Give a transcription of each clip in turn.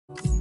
Me?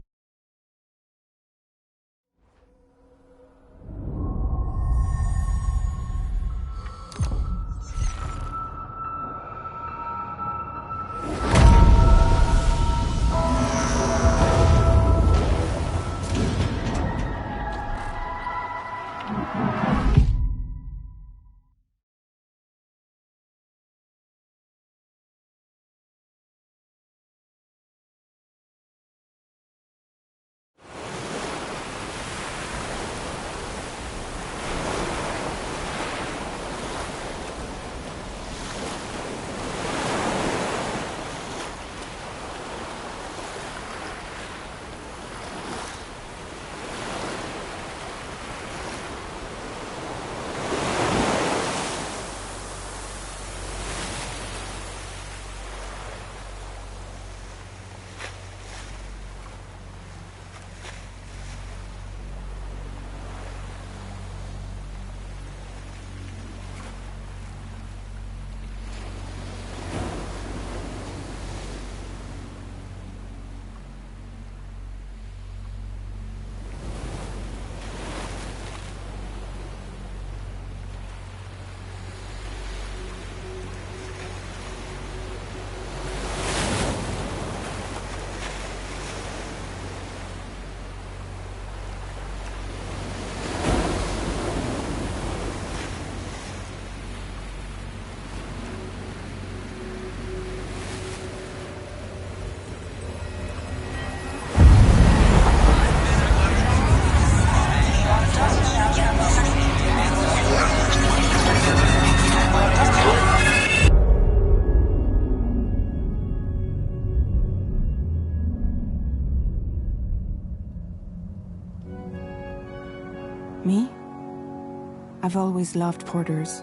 I've always loved porters.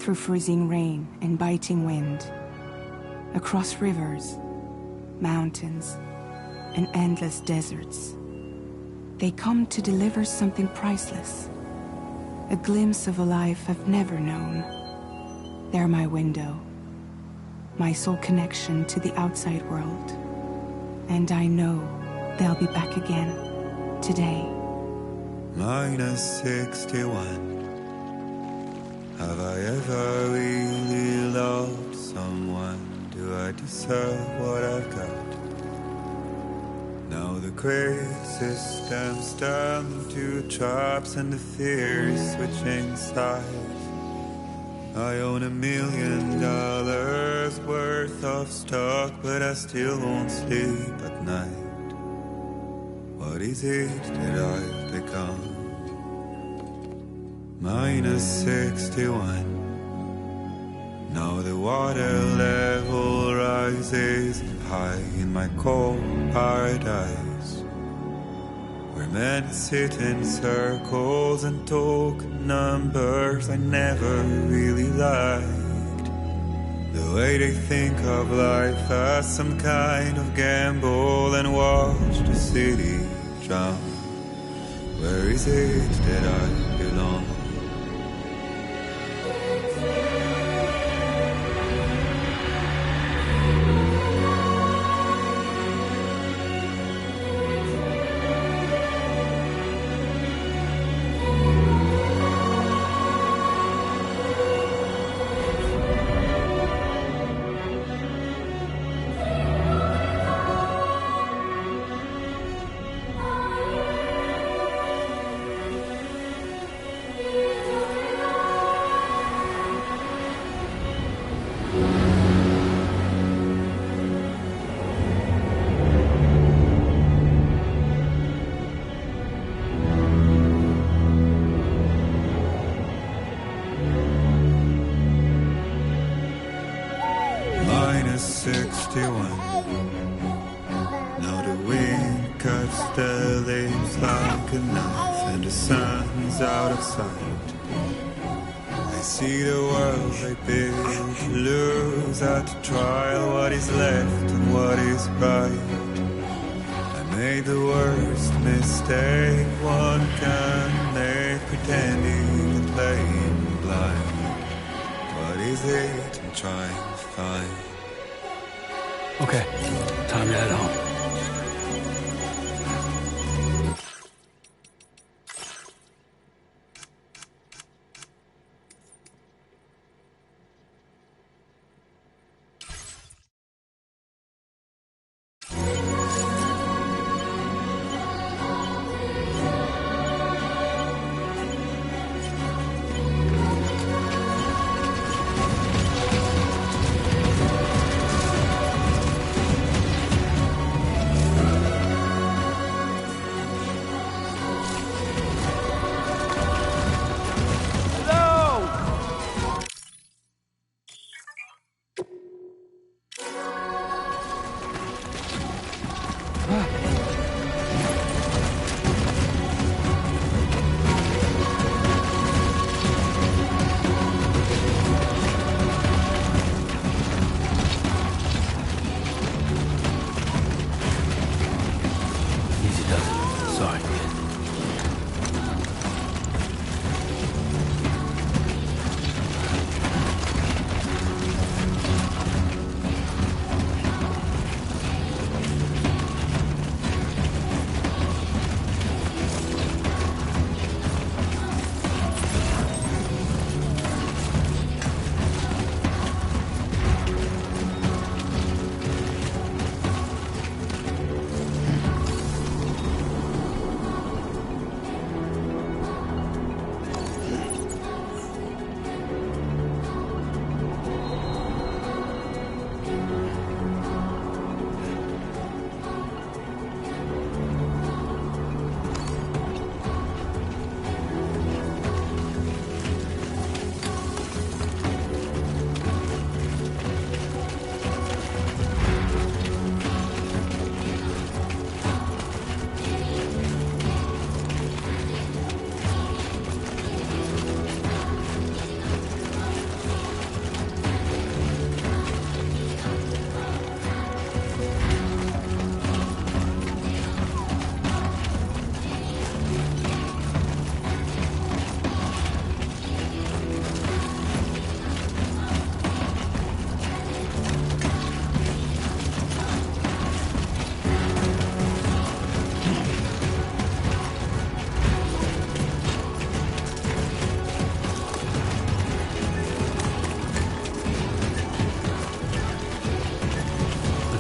Through freezing rain and biting wind, across rivers, mountains, and endless deserts, they come to deliver something priceless, a glimpse of a life I've never known. They're my window, my sole connection to the outside world. And I know they'll be back again, today. -61. Have I ever really loved someone? Do I deserve what I've got? Now the crazy system's turned into traps and the fears switching sides. I own $1 million worth of stock, but I still won't sleep at night. What is it that I've become? -61. Now the water level rises high in my cold paradise, where men sit in circles and talk numbers I never really liked. The way they think of life as some kind of gamble and watch the city drown. Where is it that I belong? -61. Now the wind cuts the leaves like a knife, and the sun's out of sight. I see the world they build to lose at the trial, what is left and what is right. I made the worst mistake one can make, pretending and playing blind. What is it I'm trying to find? Okay, time to head home.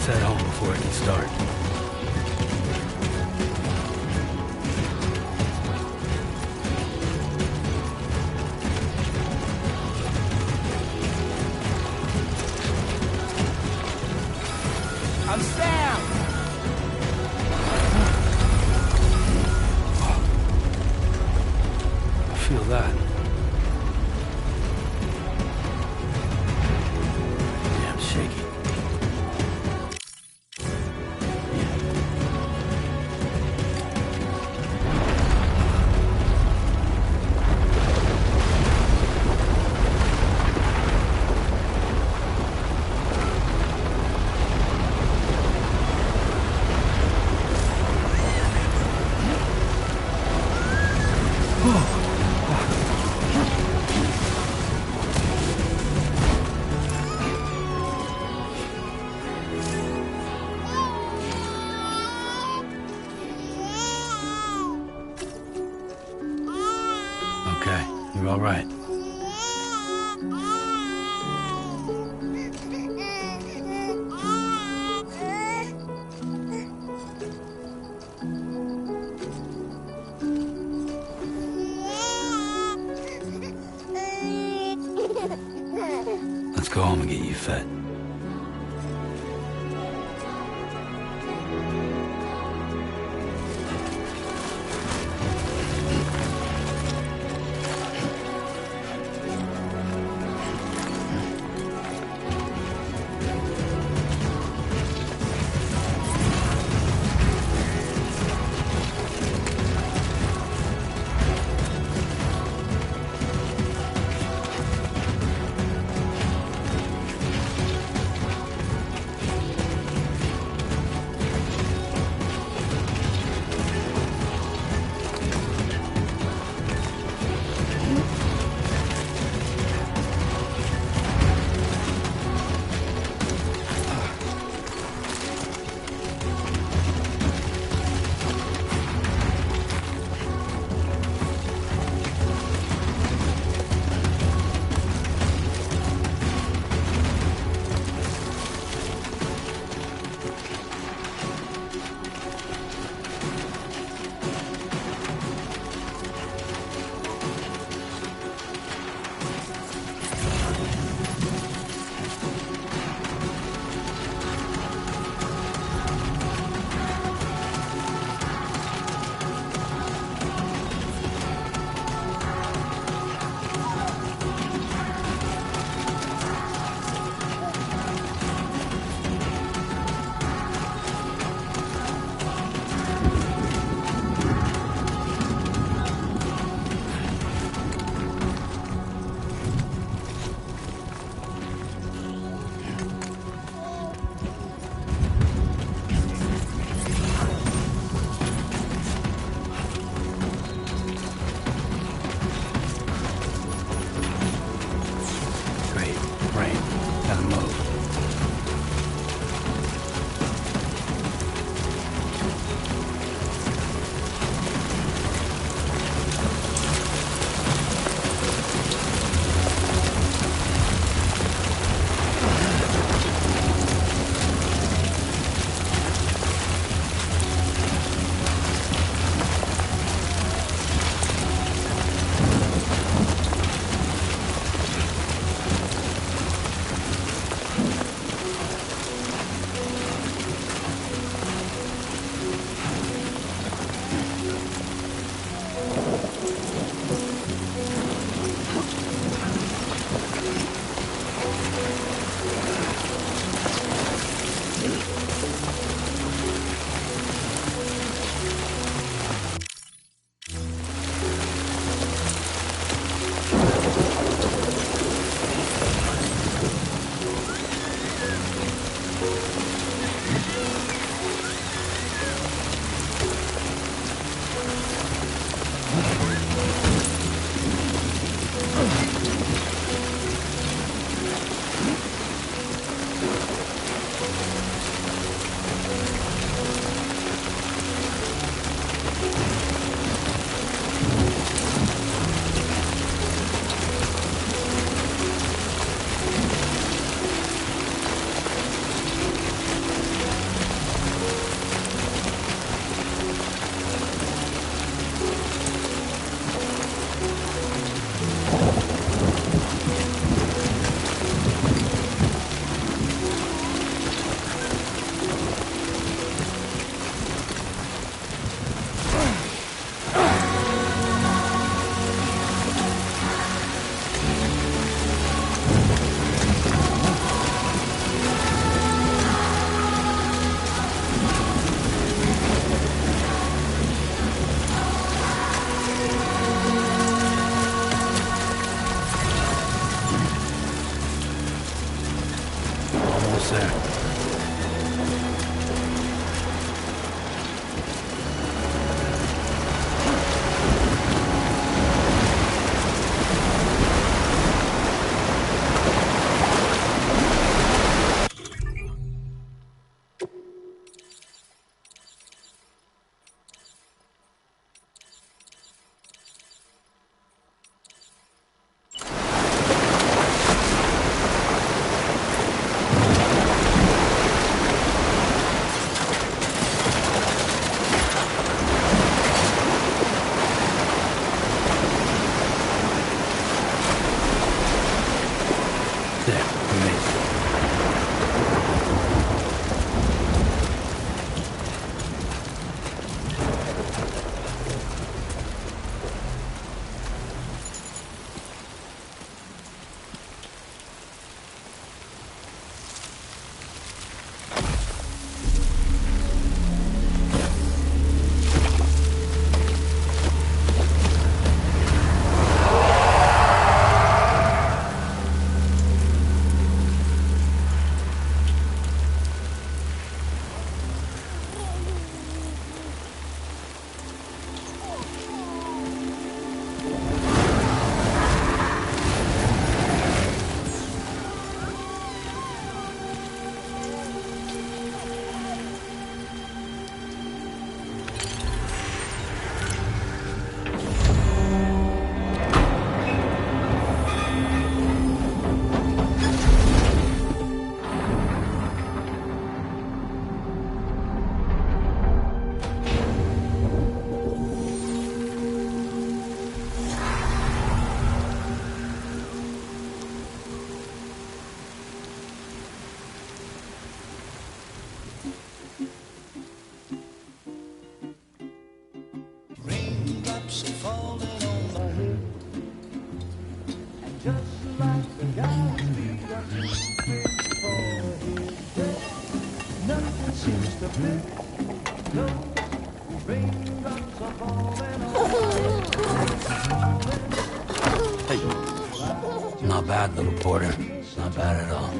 Let's head home before it gets dark. I'm Sam! I feel that. Damn shaky. Okay, you're all right. Let's go home and get you fed. Hey. Not bad, little porter. Not bad at all.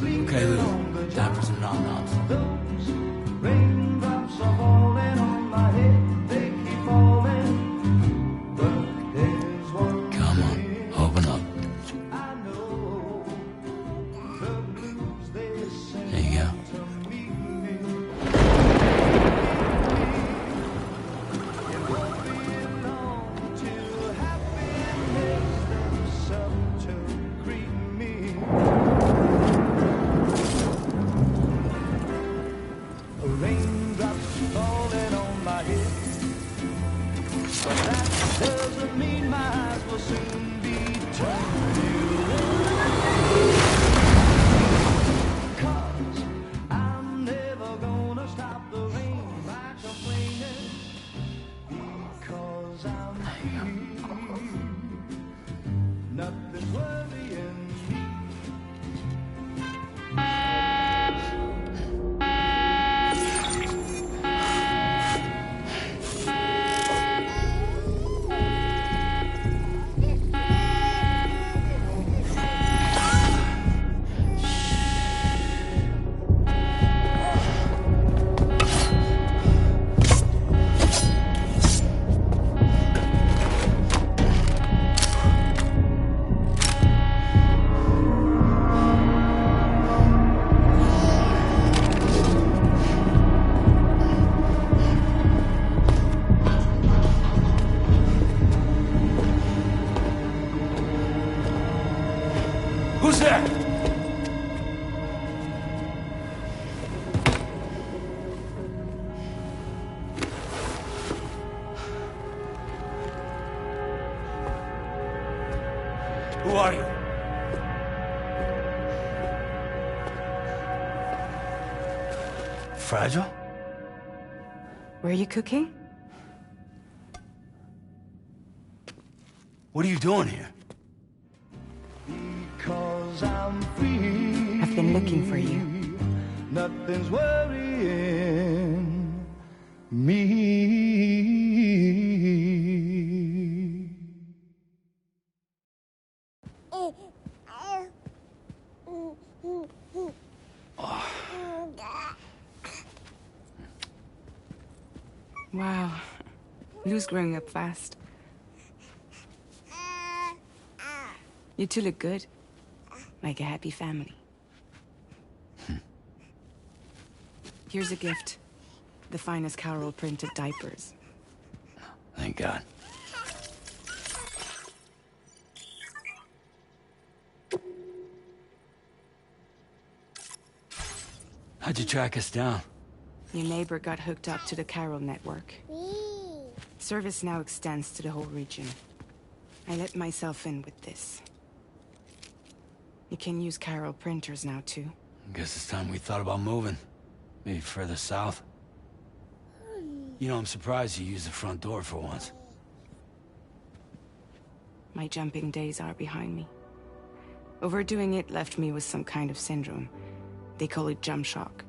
Okay, Lou. Time for some nom-noms. Raindrops are falling on my head, they keep falling. But there's one Come on, open up. I know, the blues they sing There you go. to me. It won't be long till happiness steps up to greet me. Raindrops falling on my head, but that doesn't mean my eyes will soon be turning red. 'Cause I'm never gonna stop the rain by complaining, because I'm free. Nothing's worrying me. Who's there? Who are you? Fragile? Were you cooking? What are you doing here? Because I'm free. I've been looking for you. Nothing's worrying me. Wow. Lou's growing up fast. You two look good. Like a happy family. Here's a gift. The finest Carol printed diapers. Thank God. How'd you track us down? Your neighbor got hooked up to the Carol network. Service now extends to the whole region. I let myself in with this. You can use Carol printers now, too. Guess it's time we thought about moving. Maybe further south. You know, I'm surprised you used the front door for once. My jumping days are behind me. Overdoing it left me with some kind of syndrome. They call it jump shock.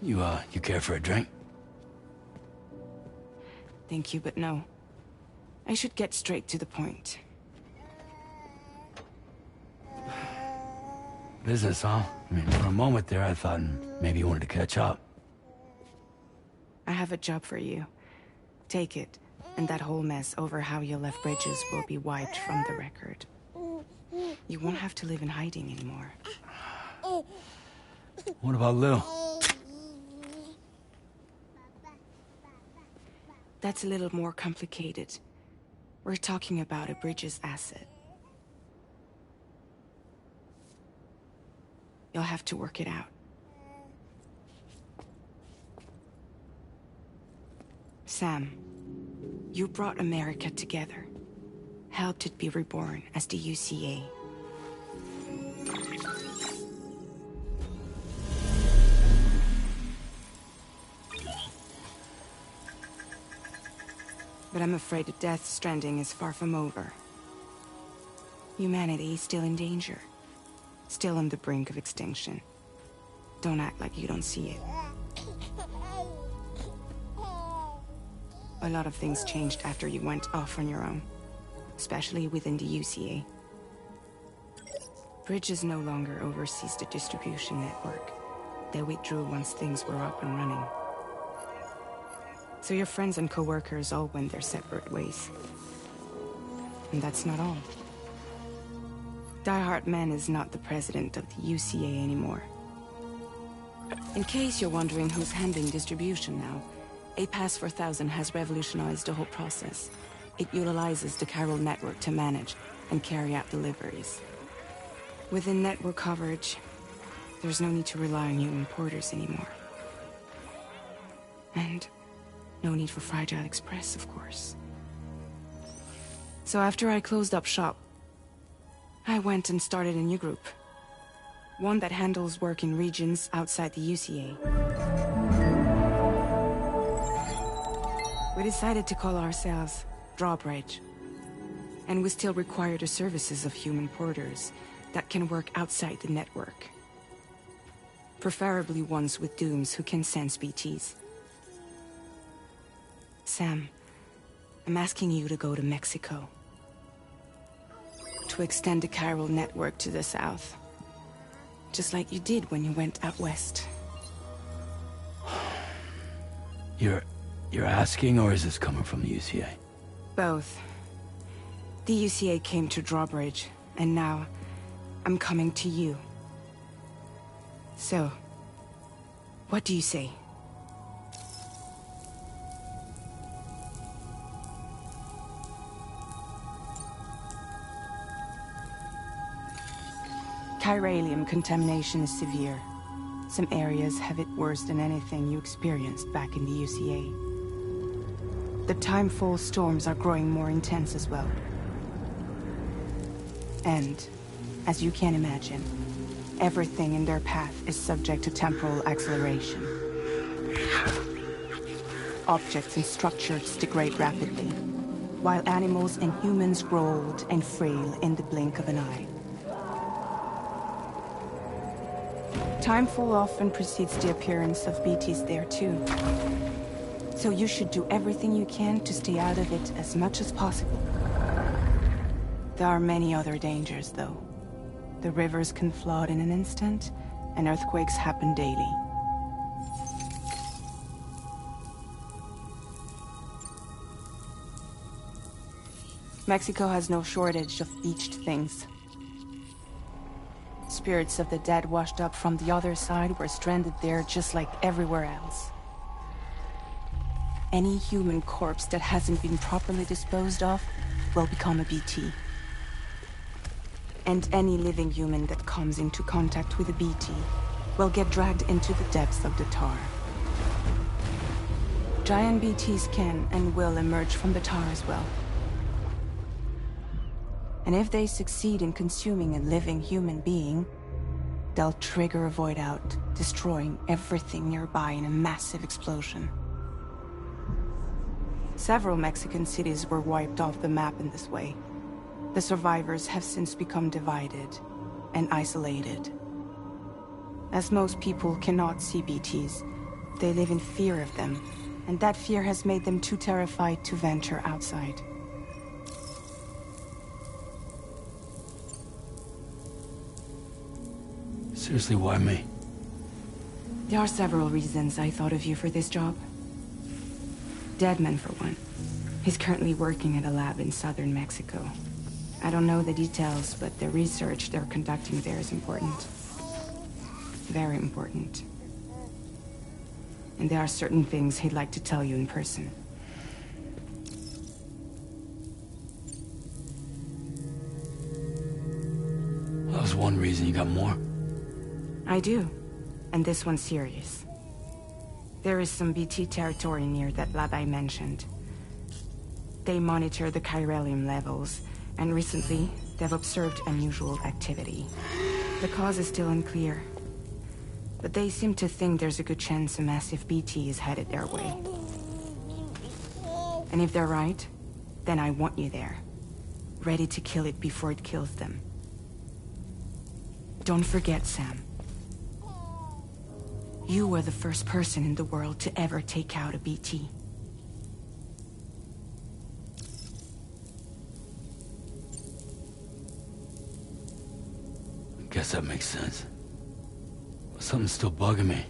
You care for a drink? Thank you, but no. I should get straight to the point. Business, huh? I mean, for a moment there, I thought maybe you wanted to catch up. I have a job for you. Take it, and that whole mess over how you left Bridges will be wiped from the record. You won't have to live in hiding anymore. What about Lou? That's a little more complicated. We're talking about a Bridges asset. You'll have to work it out. Sam, you brought America together. Helped it be reborn as the UCA. But I'm afraid that Death Stranding is far from over. Humanity is still in danger. Still on the brink of extinction. Don't act like you don't see it. A lot of things changed after you went off on your own. Especially within the UCA. Bridges no longer oversees the distribution network. They withdrew once things were up and running. So your friends and co-workers all went their separate ways. And that's not all. Die Hard Man is not the president of the UCA anymore. In case you're wondering who's handling distribution now, A Pass 4000 has revolutionized the whole process. It utilizes the chiral network to manage and carry out deliveries. Within network coverage, there's no need to rely on human porters anymore. And no need for Fragile Express, of course. So after I closed up shop, I went and started a new group. One that handles work in regions outside the UCA. We decided to call ourselves Drawbridge. And we still require the services of human porters that can work outside the network. Preferably ones with dooms who can sense BTs. Sam, I'm asking you to go to Mexico. To extend the chiral network to the south. Just like you did when you went out west. You're asking, or is this coming from the UCA? Both. The UCA came to Drawbridge, and now I'm coming to you. So, what do you say? Chiralium contamination is severe. Some areas have it worse than anything you experienced back in the UCA. The timefall storms are growing more intense as well. And, as you can imagine, everything in their path is subject to temporal acceleration. Objects and structures degrade rapidly, while animals and humans grow old and frail in the blink of an eye. Timefall often precedes the appearance of BTs there too. So you should do everything you can to stay out of it as much as possible. There are many other dangers, though. The rivers can flood in an instant, and earthquakes happen daily. Mexico has no shortage of beached things. Spirits of the dead washed up from the other side were stranded there just like everywhere else. Any human corpse that hasn't been properly disposed of will become a BT. And any living human that comes into contact with a BT will get dragged into the depths of the tar. Giant BTs can and will emerge from the tar as well. And if they succeed in consuming a living human being, they'll trigger a void out, destroying everything nearby in a massive explosion. Several Mexican cities were wiped off the map in this way. The survivors have since become divided and isolated. As most people cannot see BTs, they live in fear of them, and that fear has made them too terrified to venture outside. Seriously, why me? There are several reasons I thought of you for this job. Deadman, for one. He's currently working at a lab in southern Mexico. I don't know the details, but the research they're conducting there is important. Very important. And there are certain things he'd like to tell you in person. That was one reason. You got more? I do. And this one's serious. There is some BT territory near that lab I mentioned. They monitor the chiralium levels, and recently, they've observed unusual activity. The cause is still unclear, but they seem to think there's a good chance a massive BT is headed their way. And if they're right, then I want you there. Ready to kill it before it kills them. Don't forget, Sam. You were the first person in the world to ever take out a BT. I guess that makes sense. But something's still bugging me.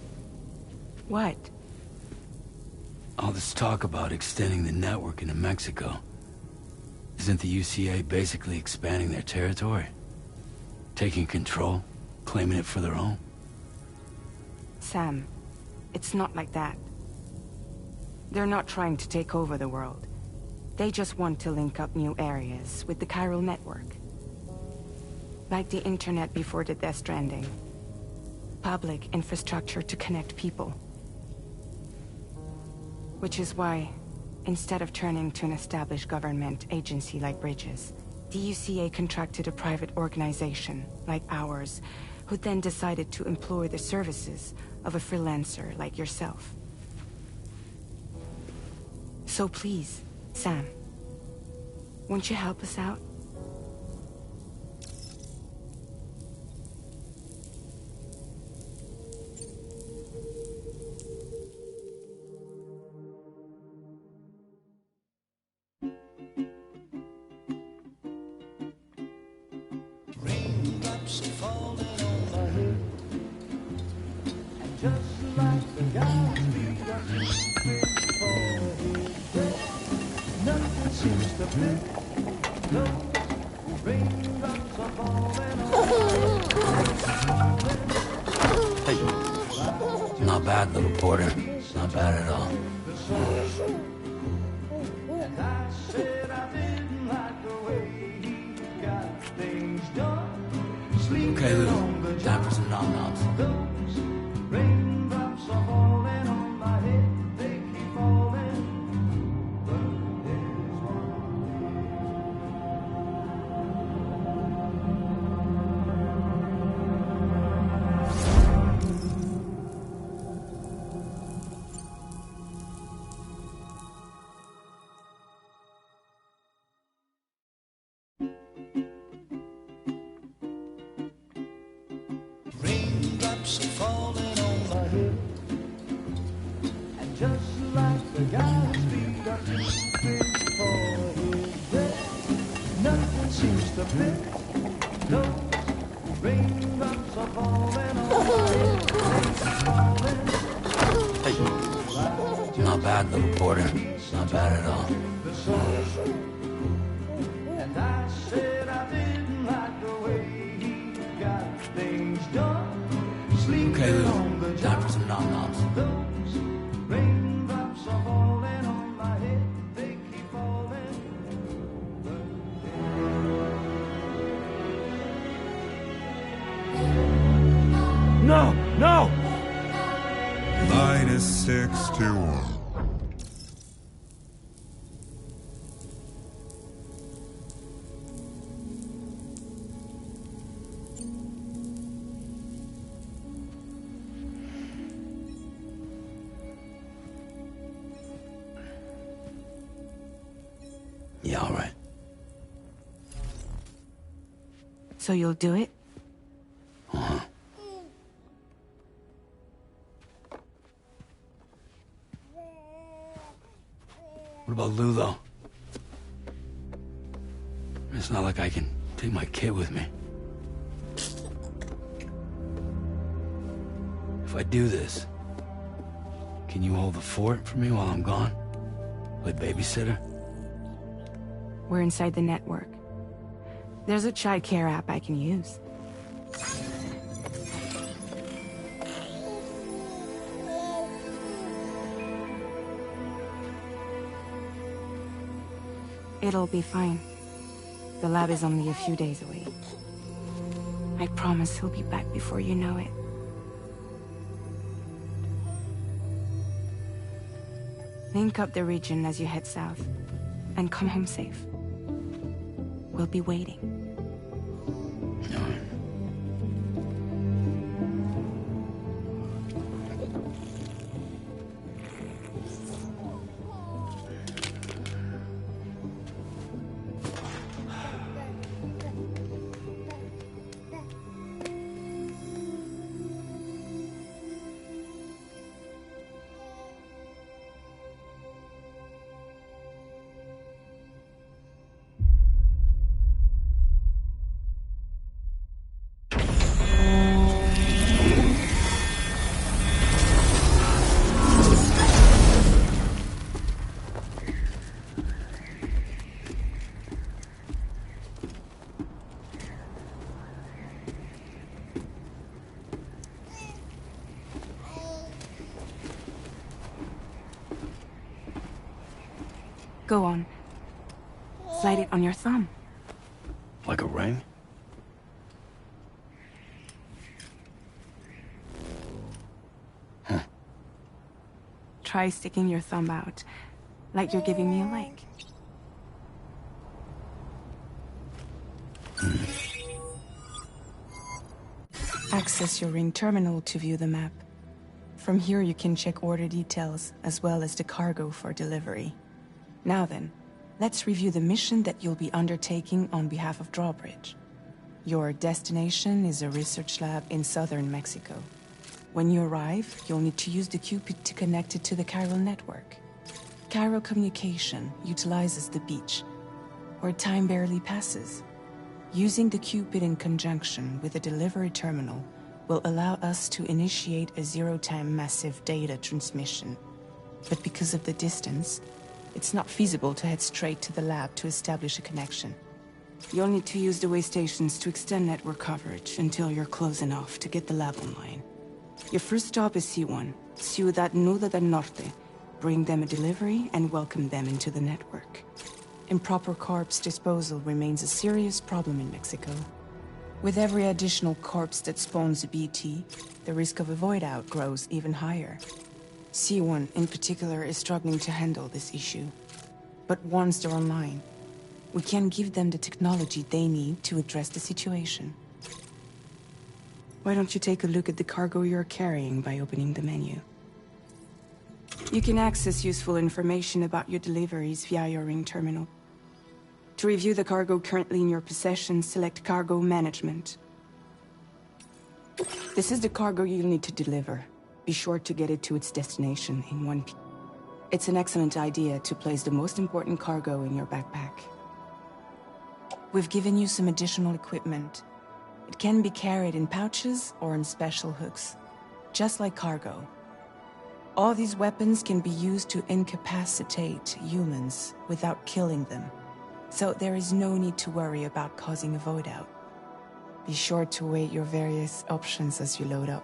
What? All this talk about extending the network into Mexico. Isn't the UCA basically expanding their territory? Taking control? Claiming it for their own? Sam, it's not like that. They're not trying to take over the world. They just want to link up new areas with the chiral network. Like the internet before the Death Stranding. Public infrastructure to connect people. Which is why, instead of turning to an established government agency like Bridges, the UCA contracted a private organization, like ours, who then decided to employ the services of a freelancer like yourself. So please, Sam, won't you help us out? Raindrops are falling on my head, and just like the guy's feet are sleeping for his bed, nothing seems to fit. No, raindrops are falling on Hey. Not bad, little Porter. Not bad at all. and I said I didn't like the way he got things done. Sleeping Okay, Lou. on the Time for some nom-noms. Those raindrops are falling on my head, they keep falling. But there's one raindrops are falling on my head, and just like the guy's feet are sleeping for his bed, nothing seems to fit. Those raindrops are falling on my head, falling. Hey. Not bad, little Porter. Not bad at all. The sun. And I said I didn't like the way he got things done. Sleeping Okay, Lou. on the Time job. for some nom-noms. Those raindrops are falling on my head, they keep falling. No! No! -61. Yeah, all right. So you'll do it? Uh-huh. What about Lou, though? It's not like I can take my kid with me. If I do this, can you hold the fort for me while I'm gone? Play babysitter? We're inside the network. There's a child care app I can use. It'll be fine. The lab is only a few days away. I promise he'll be back before you know it. Link up the region as you head south, and come home safe. We'll be waiting. All right. Go on. Slide it on your thumb. Like a ring? Huh. Try sticking your thumb out, like you're giving me a like. Access your ring terminal to view the map. From here you can check order details, as well as the cargo for delivery. Now then, let's review the mission that you'll be undertaking on behalf of Drawbridge. Your destination is a research lab in southern Mexico. When you arrive, you'll need to use the Cupid to connect it to the chiral network. Chiral communication utilizes the beach, where time barely passes. Using the Cupid in conjunction with a delivery terminal will allow us to initiate a zero-time massive data transmission. But because of the distance, it's not feasible to head straight to the lab to establish a connection. You'll need to use the way stations to extend network coverage until you're close enough to get the lab online. Your first stop is C1, Ciudad Nuda del Norte. Bring them a delivery and welcome them into the network. Improper corpse disposal remains a serious problem in Mexico. With every additional corpse that spawns a BT, the risk of a void-out grows even higher. C1 in particular is struggling to handle this issue. But once they're online, we can give them the technology they need to address the situation. Why don't you take a look at the cargo you're carrying by opening the menu? You can access useful information about your deliveries via your ring terminal. To review the cargo currently in your possession, select Cargo Management. This is the cargo you'll need to deliver. Be sure to get it to its destination in one piece. It's an excellent idea to place the most important cargo in your backpack. We've given you some additional equipment. It can be carried in pouches or on special hooks, just like cargo. All these weapons can be used to incapacitate humans without killing them. So there is no need to worry about causing a void out. Be sure to weigh your various options as you load up.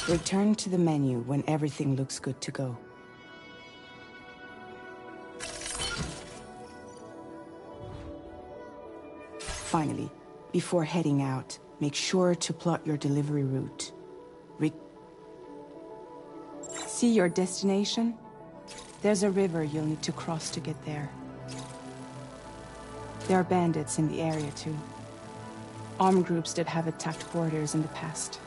Return to the menu when everything looks good to go. Finally, before heading out, make sure to plot your delivery route. See your destination? There's a river you'll need to cross to get there. There are bandits in the area too. Armed groups that have attacked borders in the past.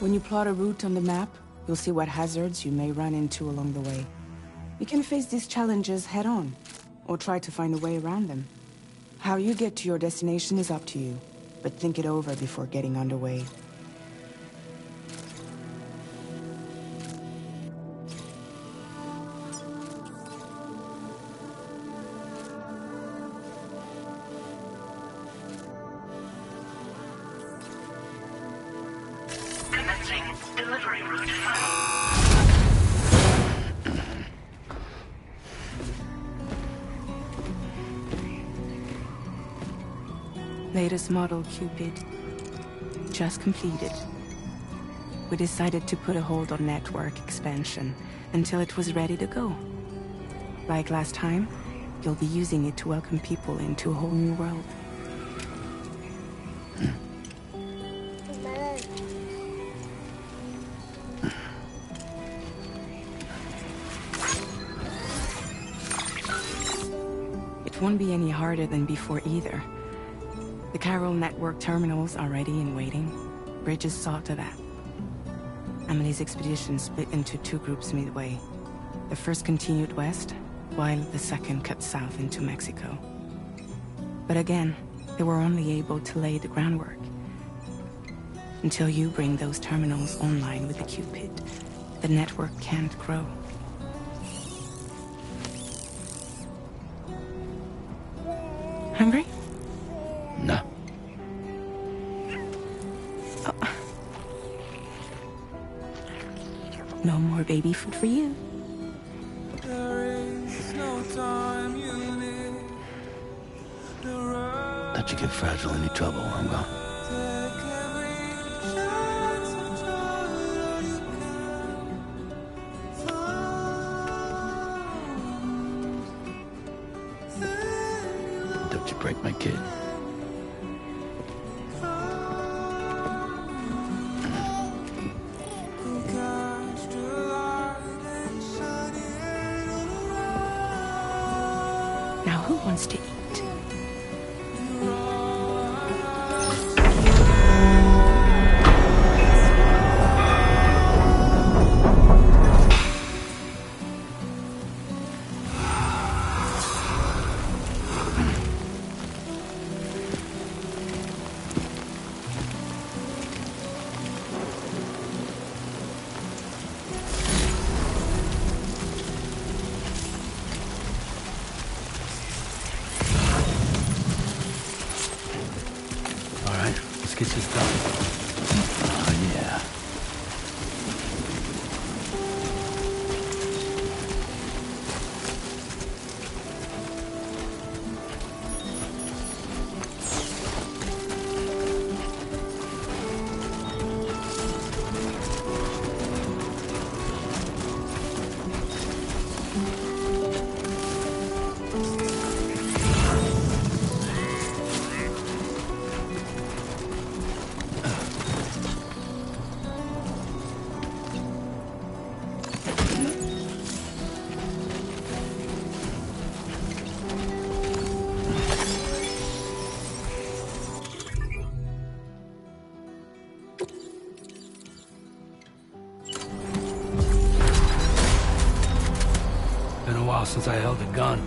When you plot a route on the map, you'll see what hazards you may run into along the way. You can face these challenges head-on, or try to find a way around them. How you get to your destination is up to you, but think it over before getting underway. Delivery route Latest model Cupid. Just completed. We decided to put a hold on network expansion until it was ready to go. Like last time, you'll be using it to welcome people into a whole new world. Won't be any harder than before either. The chiral network terminals are ready and waiting. Bridges saw to that. Emily's expedition split into two groups midway. The first continued west, while the second cut south into Mexico. But again, they were only able to lay the groundwork. Until you bring those terminals online with the Cupid, the network can't grow. Hungry? No. No more baby food for you. Let you get fragile any trouble, I'm gone. Don't you break my kid. Now who wants to eat? Let's get this done. Oh, yeah. Been a while since I held a gun.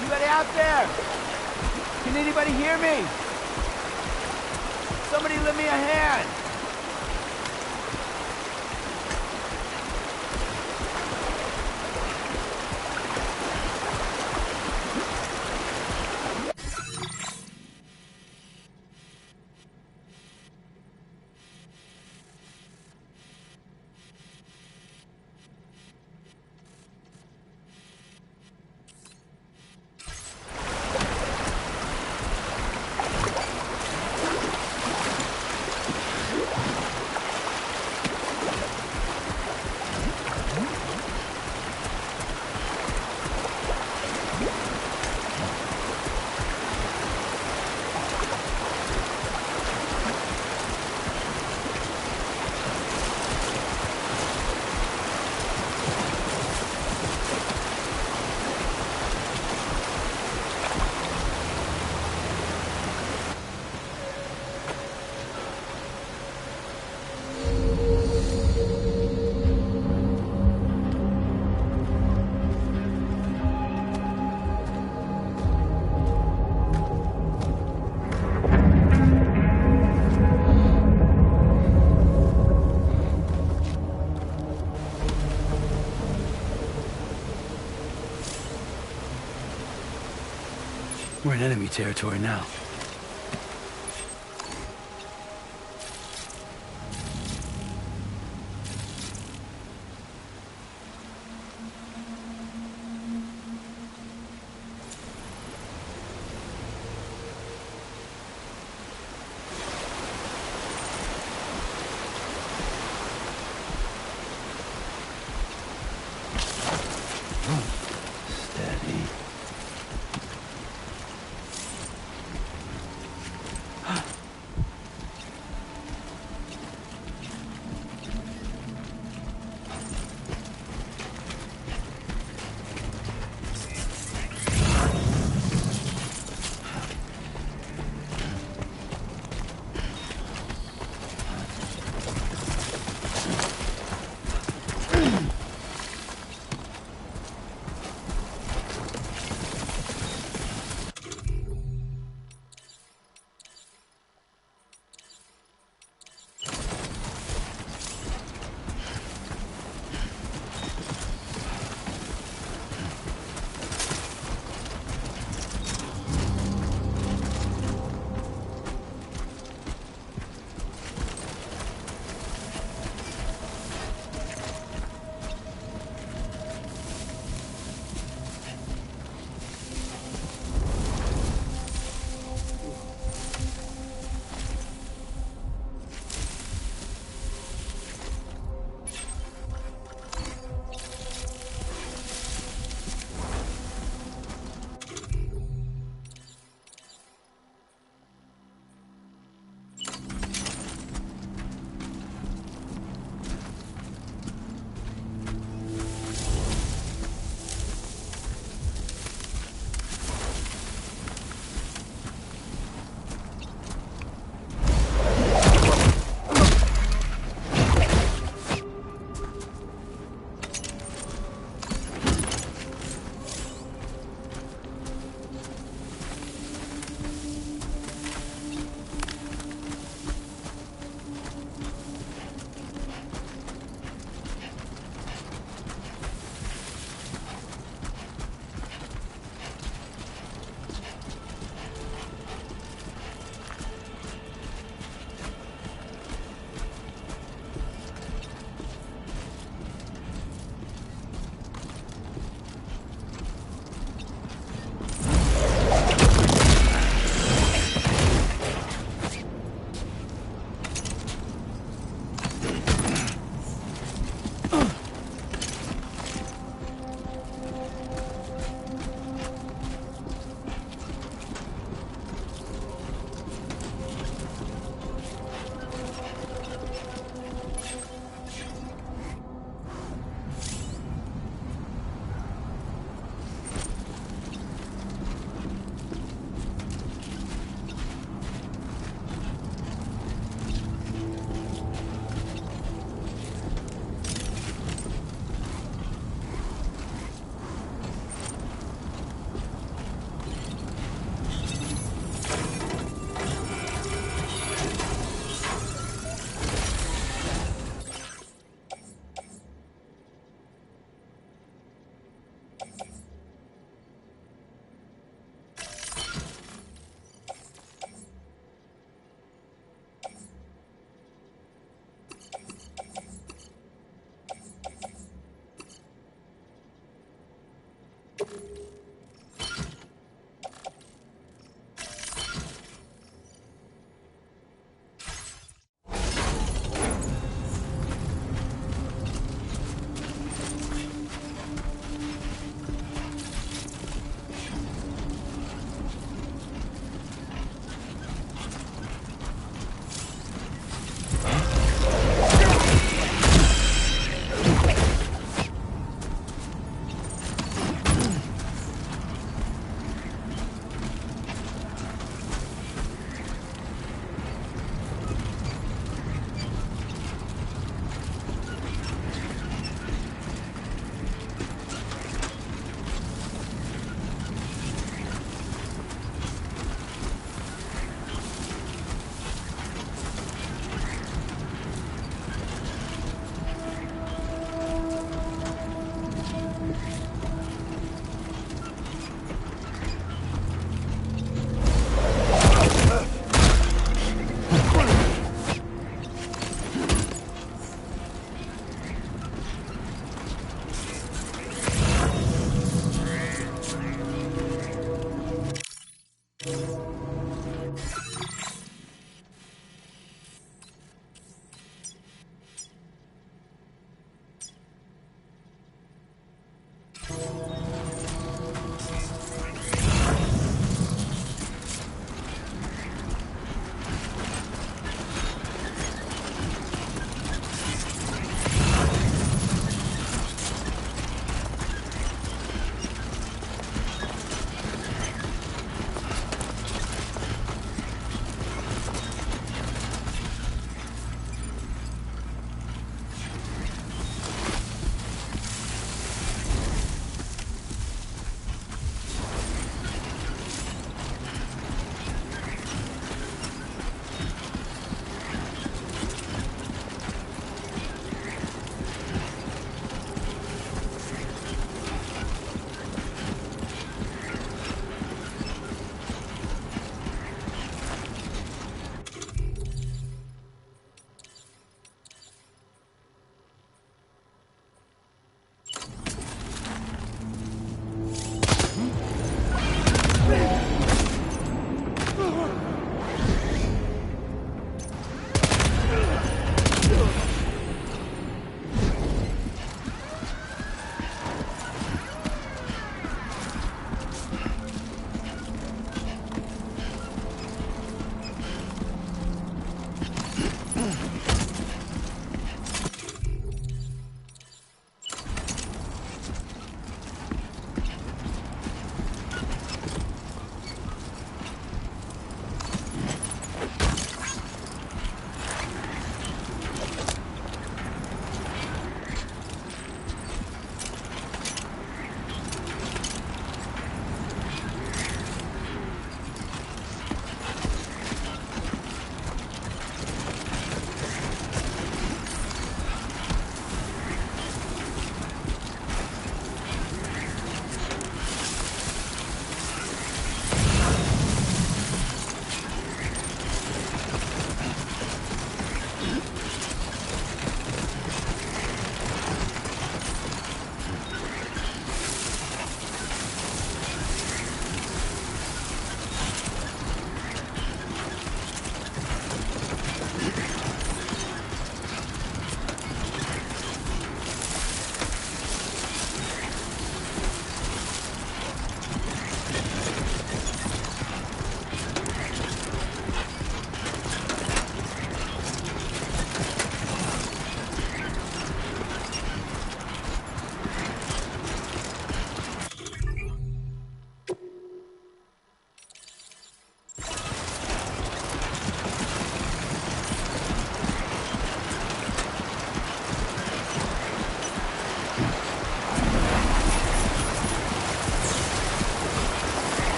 Anybody out there? Can anybody hear me? Somebody lend me a hand. We're in enemy territory now.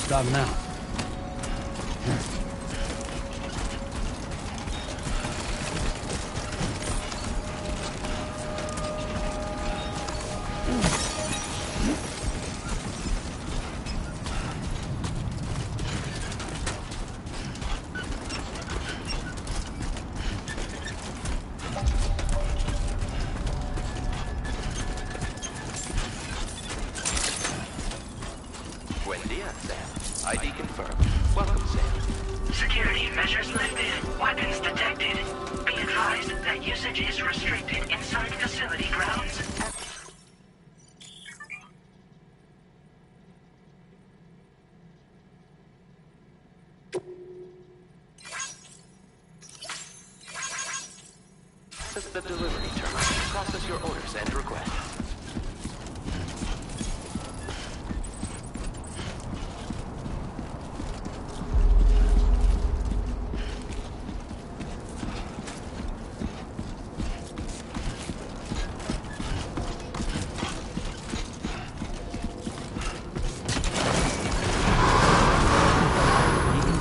stop now. Buen dia, Sam. ID confirmed. Welcome, Sam. Security measures lifted. Weapons detected. Be advised that usage is restricted inside facility grounds. Access the delivery terminal. Process your orders and requests.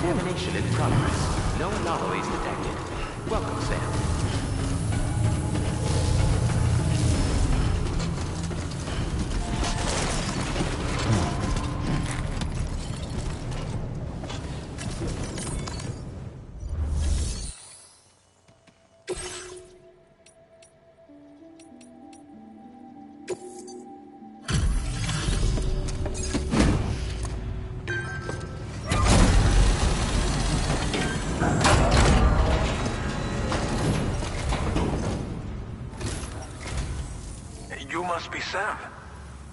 Decontamination in progress. No anomalies detected. Welcome, Sam. You must be Sam.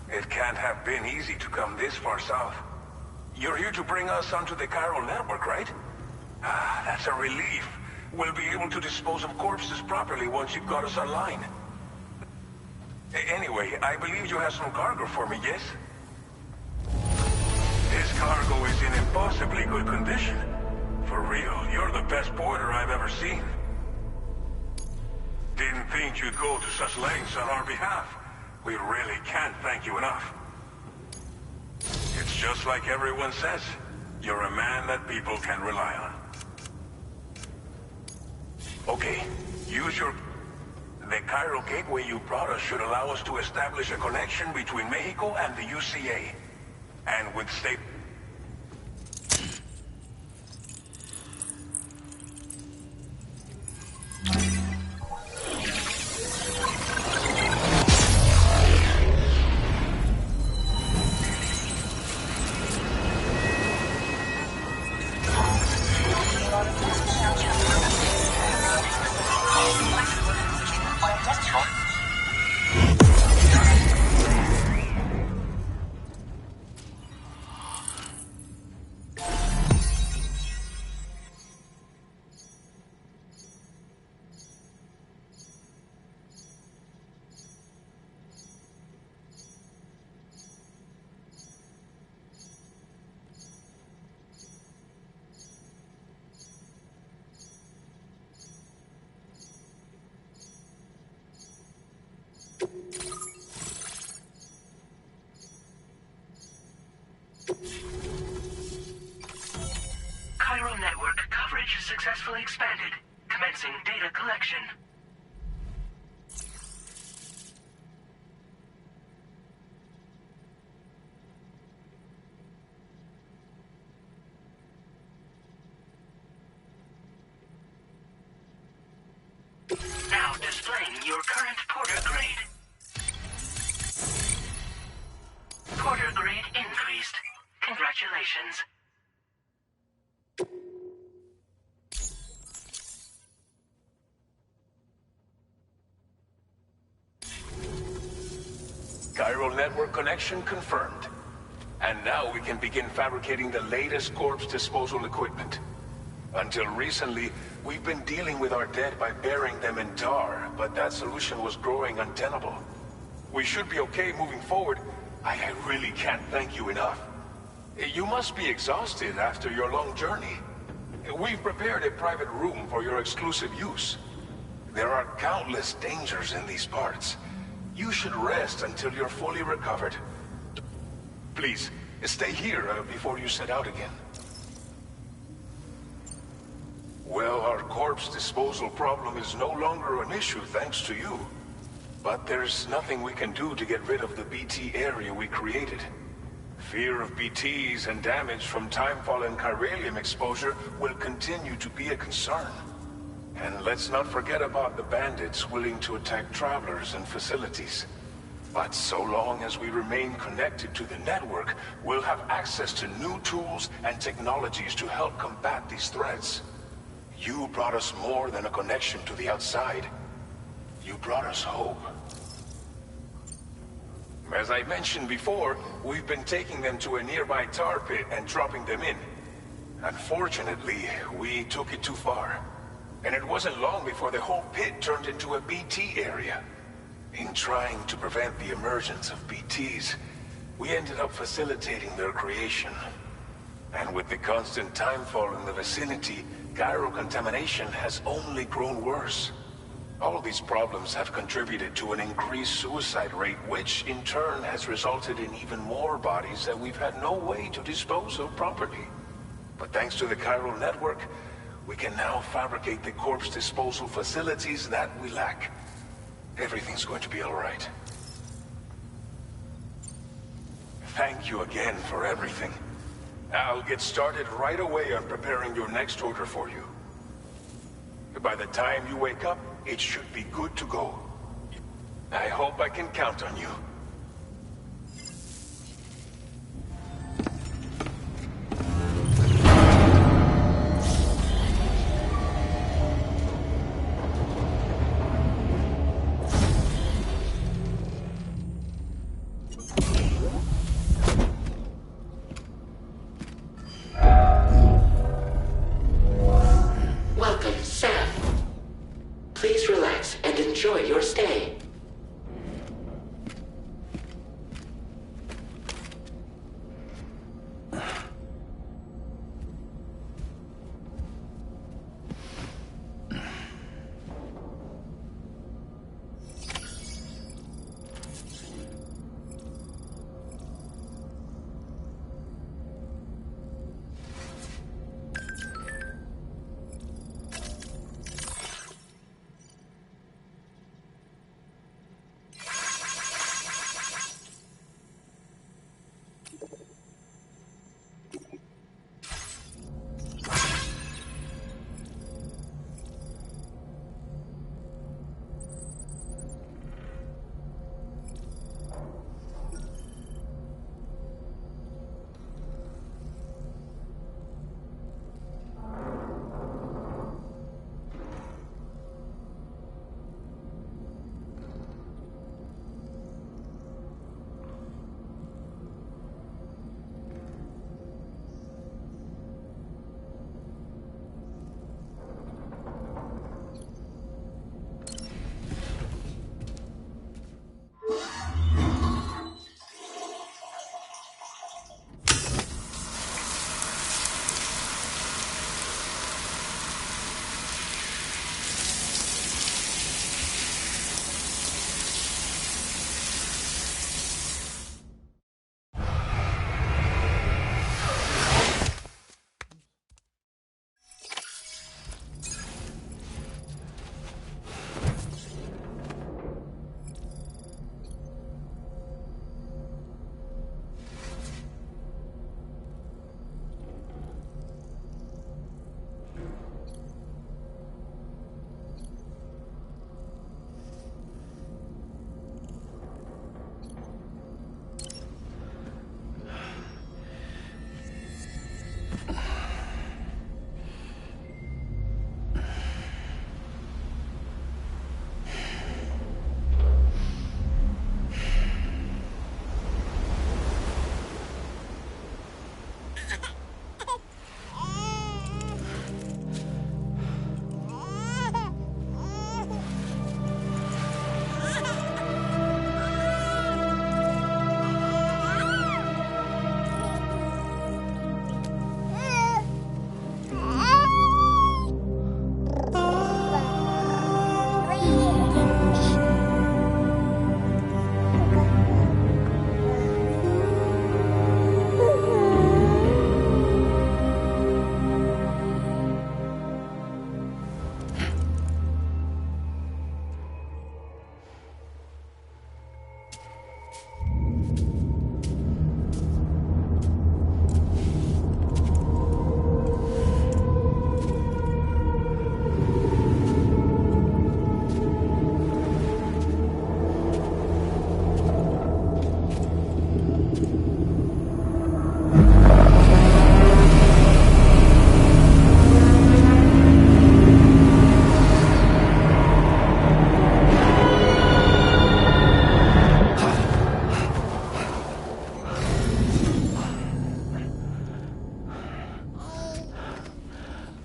It can't have been easy to come this far south. You're here to bring us onto the chiral network, right? Ah, that's a relief. We'll be able to dispose of corpses properly once you've got us online. Anyway, I believe you have some cargo for me, yes? This cargo is in impossibly good condition. For real, you're the best porter I've ever seen. Didn't think you'd go to such lengths on our behalf. We really can't thank you enough. It's just like everyone says. You're a man that people can rely on. Okay, use your... The chiral gateway you brought us should allow us to establish a connection between Mexico and the UCA. And with state... Chiral network coverage successfully expanded. Commencing data collection. Now displaying your current porter grade. Porter grade increased. Congratulations. Chiral network connection confirmed. And now we can begin fabricating the latest corpse disposal equipment. Until recently, we've been dealing with our dead by burying them in tar, but that solution was growing untenable. We should be okay moving forward. I really can't thank you enough. You must be exhausted after your long journey. We've prepared a private room for your exclusive use. There are countless dangers in these parts. You should rest until you're fully recovered. Please, Stay here before you set out again. Well, our corpse disposal problem is no longer an issue thanks to you. But there's nothing we can do to get rid of the BT area we created. Fear of BTs and damage from timefall and chiralium exposure will continue to be a concern. And let's not forget about the bandits willing to attack travelers and facilities. But so long as we remain connected to the network, we'll have access to new tools and technologies to help combat these threats. You brought us more than a connection to the outside. You brought us hope. As I mentioned before, we've been taking them to a nearby tar pit and dropping them in. Unfortunately, we took it too far. And it wasn't long before the whole pit turned into a BT area. In trying to prevent the emergence of BTs, we ended up facilitating their creation. And with the constant timefall in the vicinity, gyro contamination has only grown worse. All of these problems have contributed to an increased suicide rate, which in turn has resulted in even more bodies that we've had no way to dispose of properly. But thanks to the chiral network, we can now fabricate the corpse disposal facilities that we lack. Everything's going to be all right. Thank you again for everything. I'll get started right away on preparing your next order for you. By the time you wake up, it should be good to go. I hope I can count on you. Welcome, Sam. Please relax and enjoy your stay.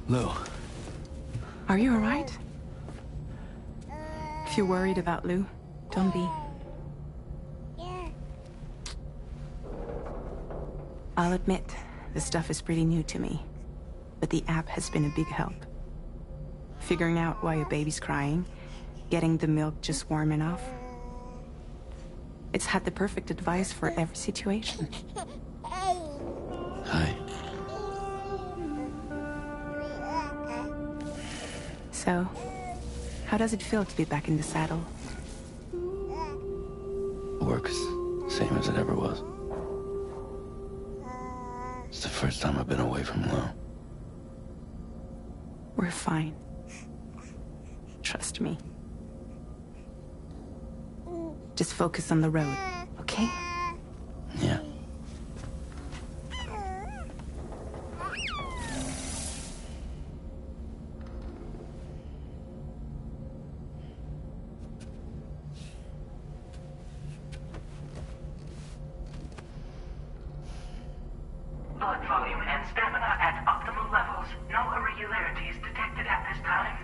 Lou. Are you alright? If you're worried about Lou, don't be. I'll admit, this stuff is pretty new to me, but the app has been a big help. Figuring out why a baby's crying, getting the milk just warm enough. It's had the perfect advice for every situation. Hi. So, how does it feel to be back in the saddle? Works same as it ever was. It's the first time I've been away from Lou. We're fine. Trust me. Just focus on the road, okay? Yeah. Blood volume and stamina at optimal levels. No irregularities detected at this time.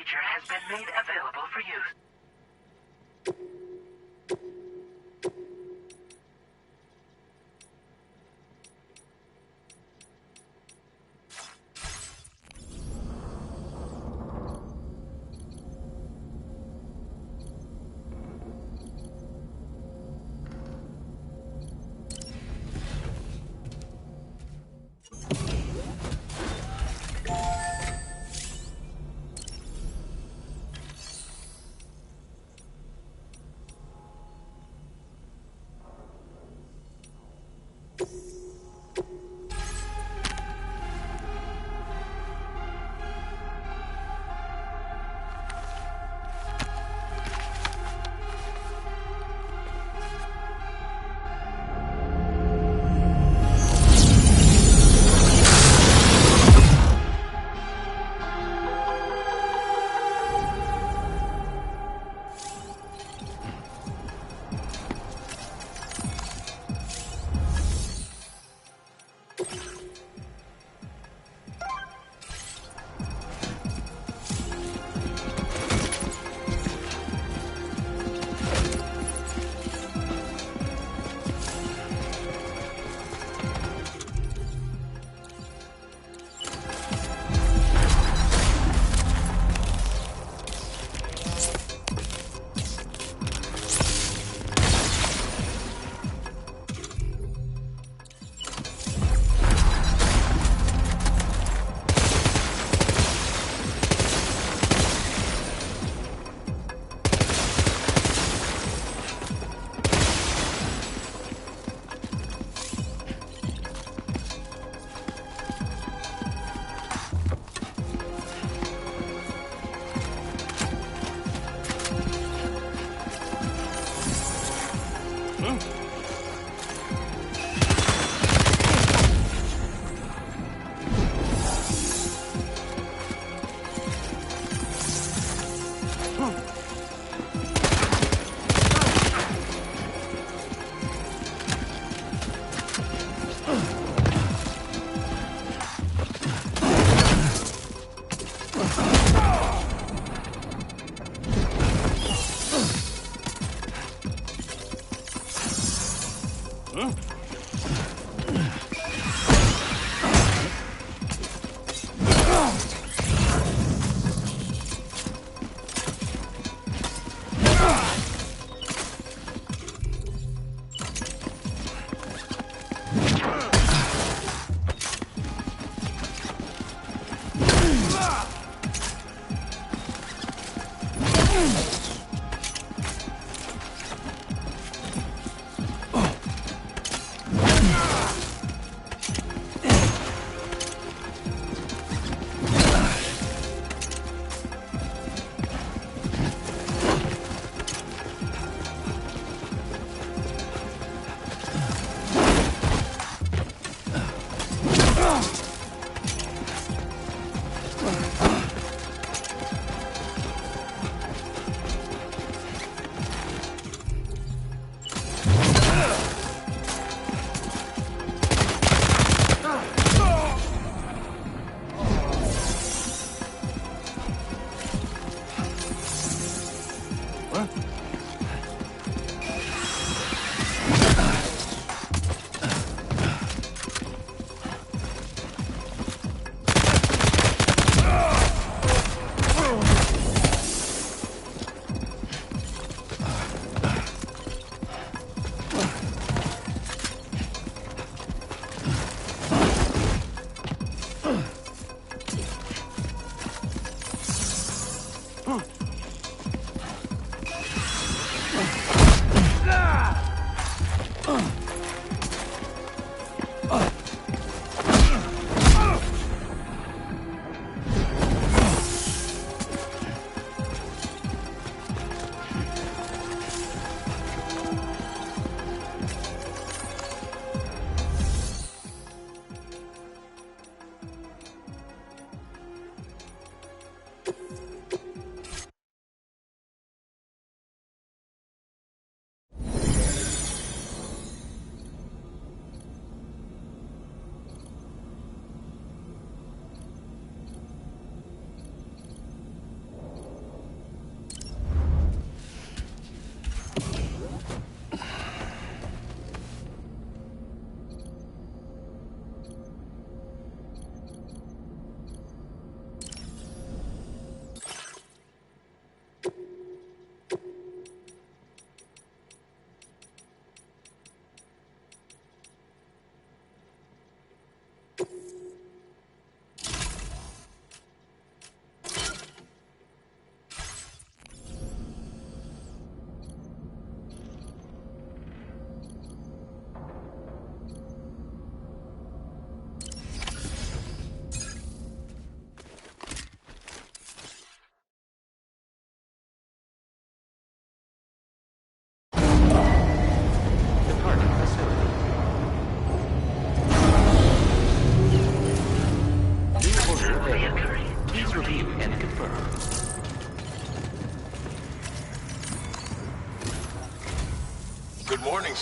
Has been made available for use.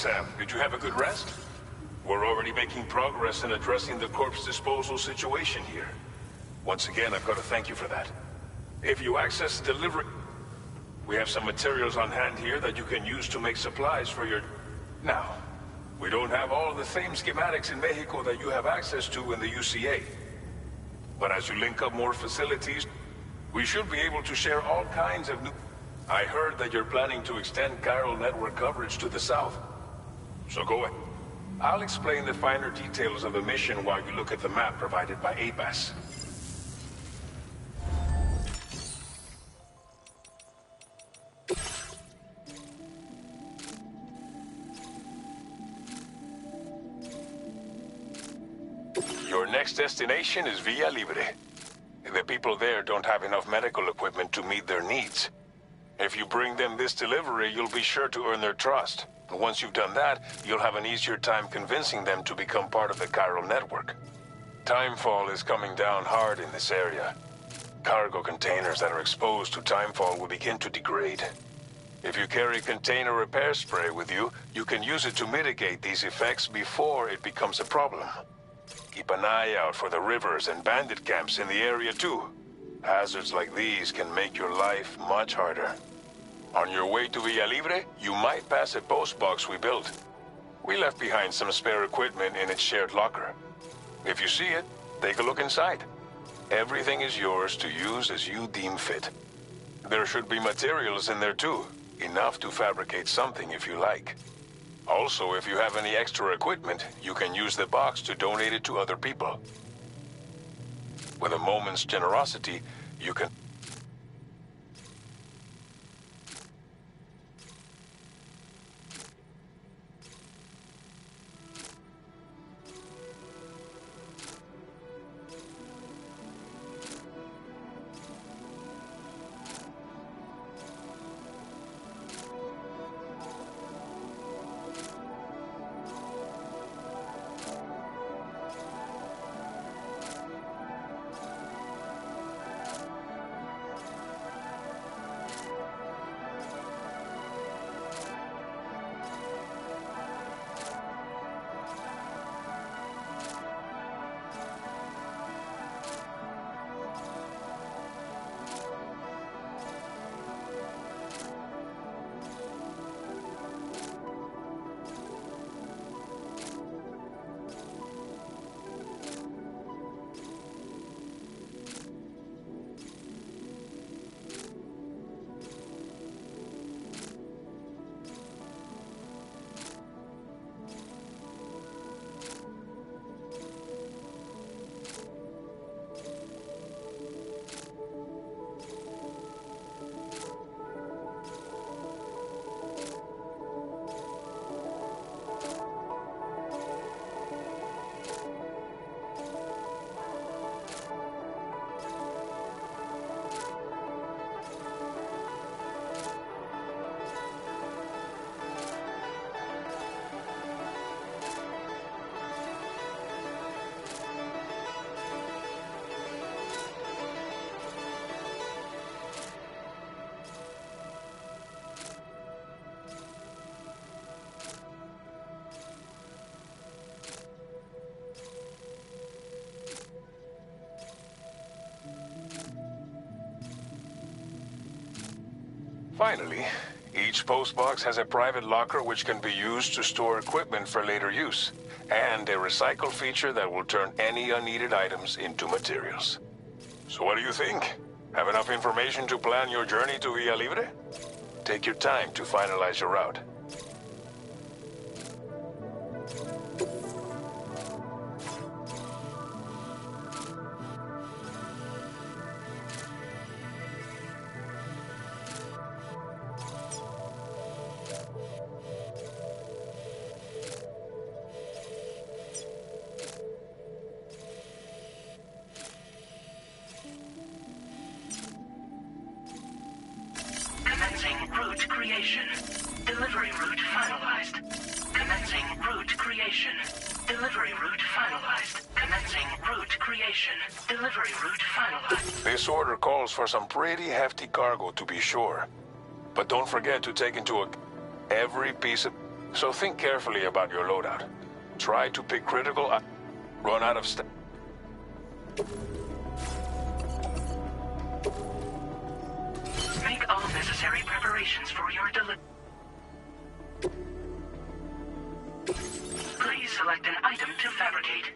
Sam. Did you have a good rest? We're already making progress in addressing the corpse disposal situation here. Once again, I've got to thank you for that. If you access delivery... We have some materials on hand here that you can use to make supplies for your... Now, we don't have all the same schematics in Mexico that you have access to in the UCA. But as you link up more facilities, we should be able to share all kinds of new... I heard that you're planning to extend chiral network coverage to the south. So go ahead. I'll explain the finer details of the mission while you look at the map provided by ABAS. Your next destination is Villa Libre. The people there don't have enough medical equipment to meet their needs. If you bring them this delivery, you'll be sure to earn their trust. And once you've done that, you'll have an easier time convincing them to become part of the chiral network. Timefall is coming down hard in this area. Cargo containers that are exposed to timefall will begin to degrade. If you carry container repair spray with you, you can use it to mitigate these effects before it becomes a problem. Keep an eye out for the rivers and bandit camps in the area too. Hazards like these can make your life much harder. On your way to Villa Libre, you might pass a post box we built. We left behind some spare equipment in its shared locker. If you see it, take a look inside. Everything is yours to use as you deem fit. There should be materials in there too, enough to fabricate something if you like. Also, if you have any extra equipment, you can use the box to donate it to other people. With a moment's generosity, you can... Finally, each postbox has a private locker which can be used to store equipment for later use, and a recycle feature that will turn any unneeded items into materials. So what do you think? Have enough information to plan your journey to Villa Libre? Take your time to finalize your route. Route creation. Delivery route finalized. Commencing route creation. Delivery route finalized. Commencing route creation. Delivery route finalized. This order calls for some pretty hefty cargo to be sure. But don't forget to take into account every piece of... So think carefully about your loadout. Try to pick critical... Run out of stuff. Make all necessary preparations for your delivery. Please select an item to fabricate.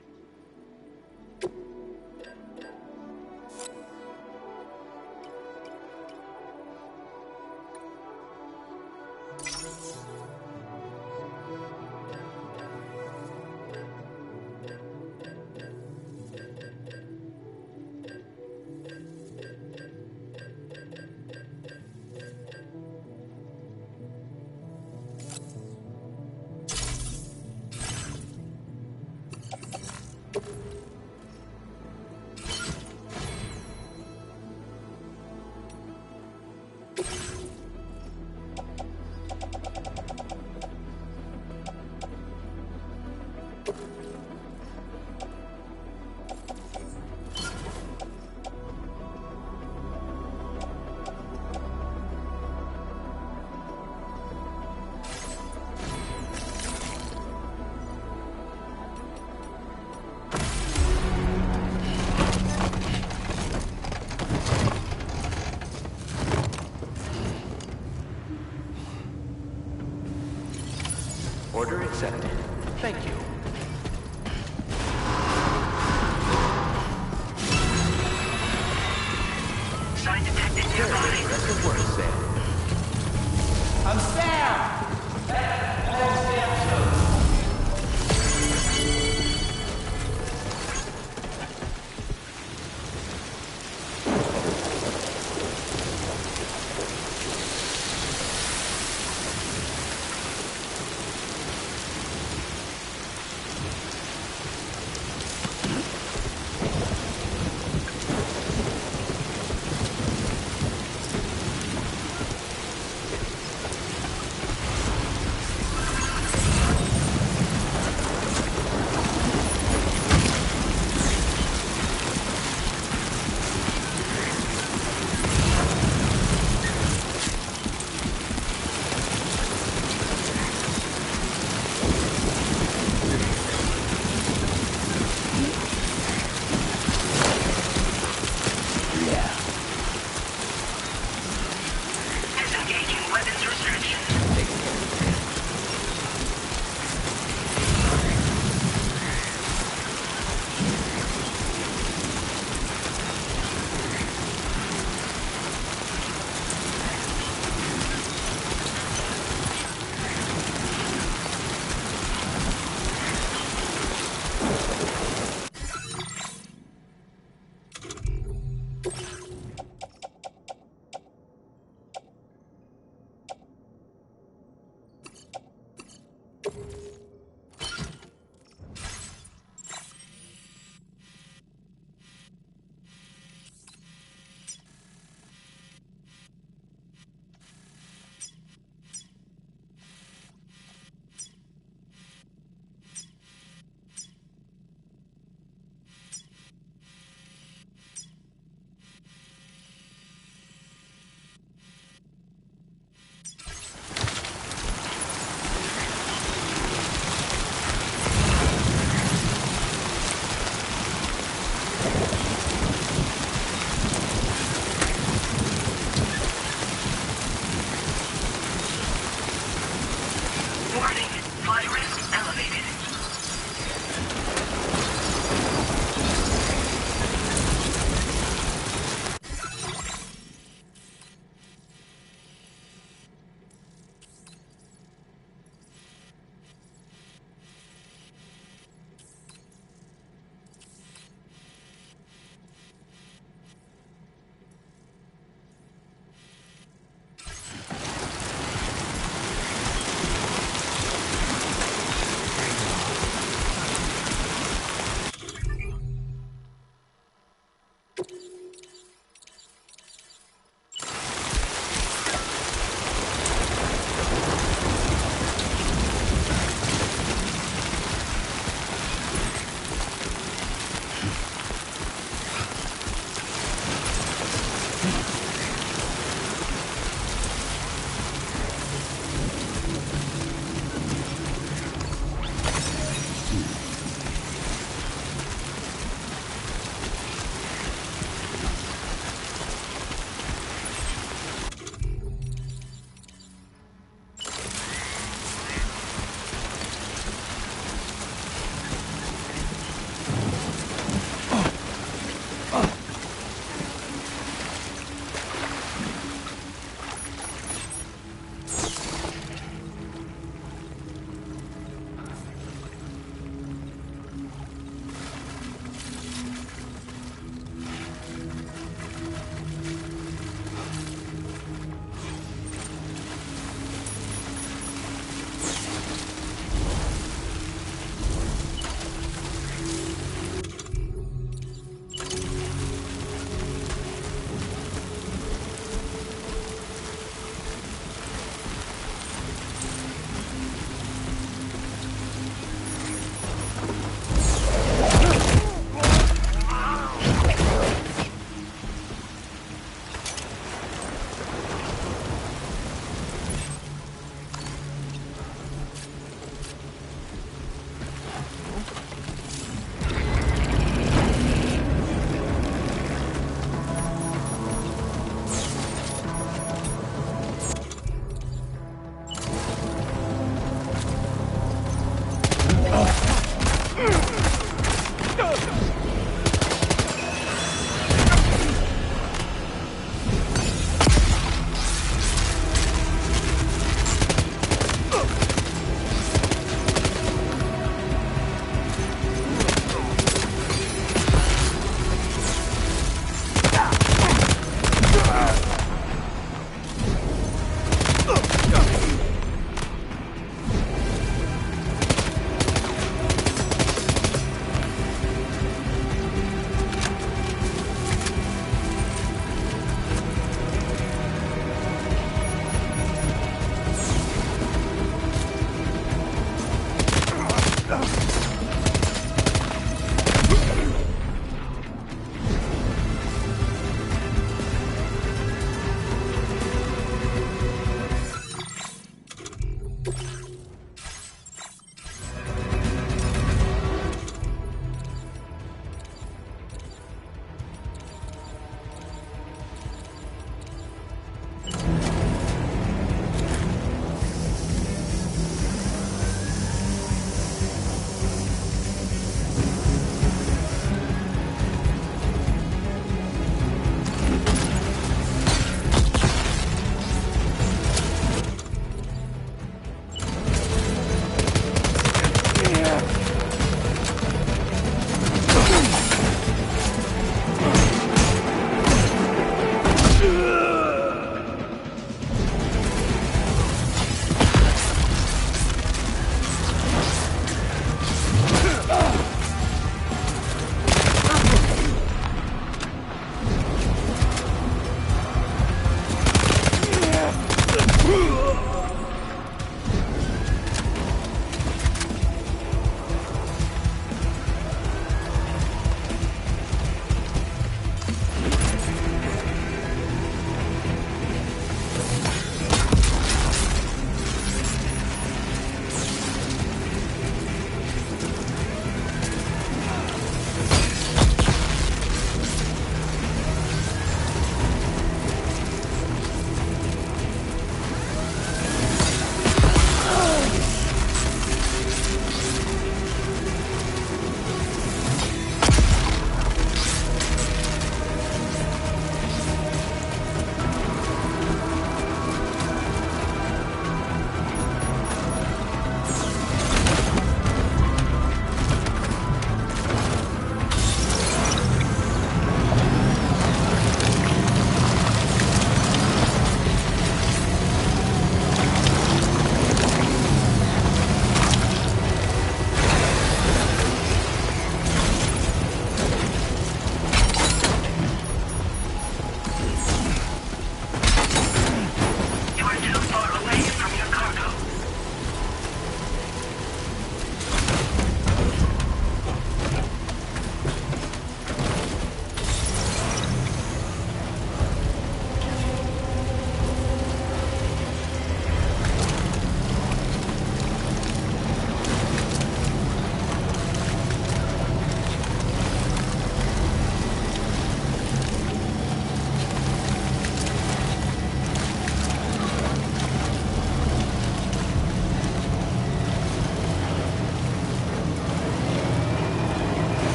Order accepted. Thank you. Sign detected nearby. Impressive work, Sam. I'm Sam!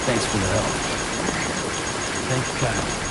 Thanks for the help. Thank you, Kyle.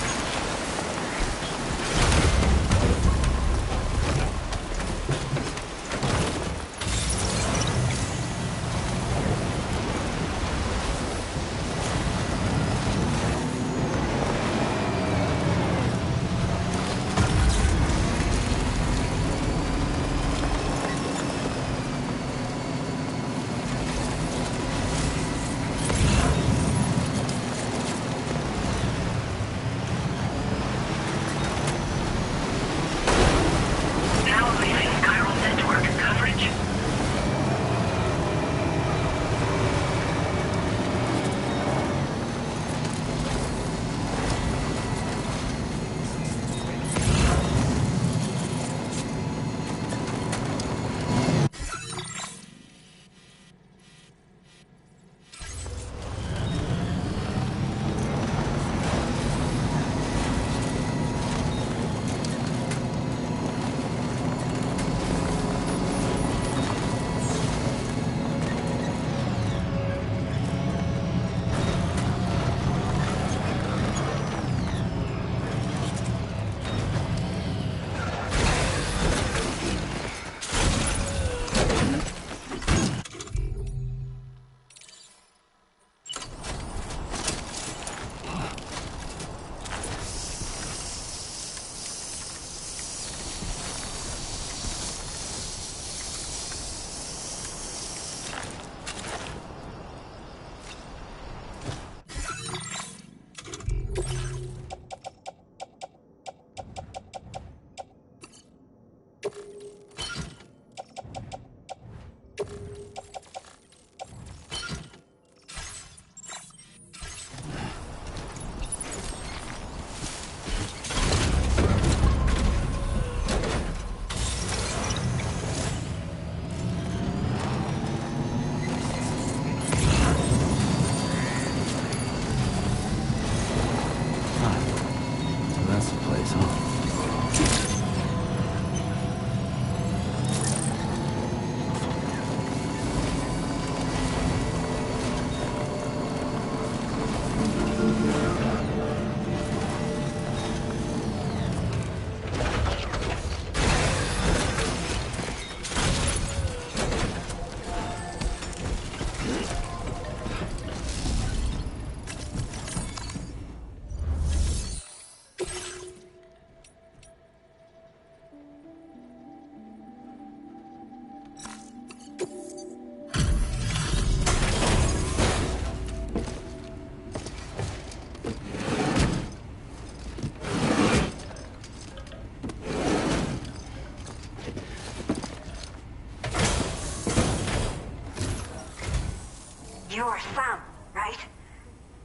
You're Sam, right?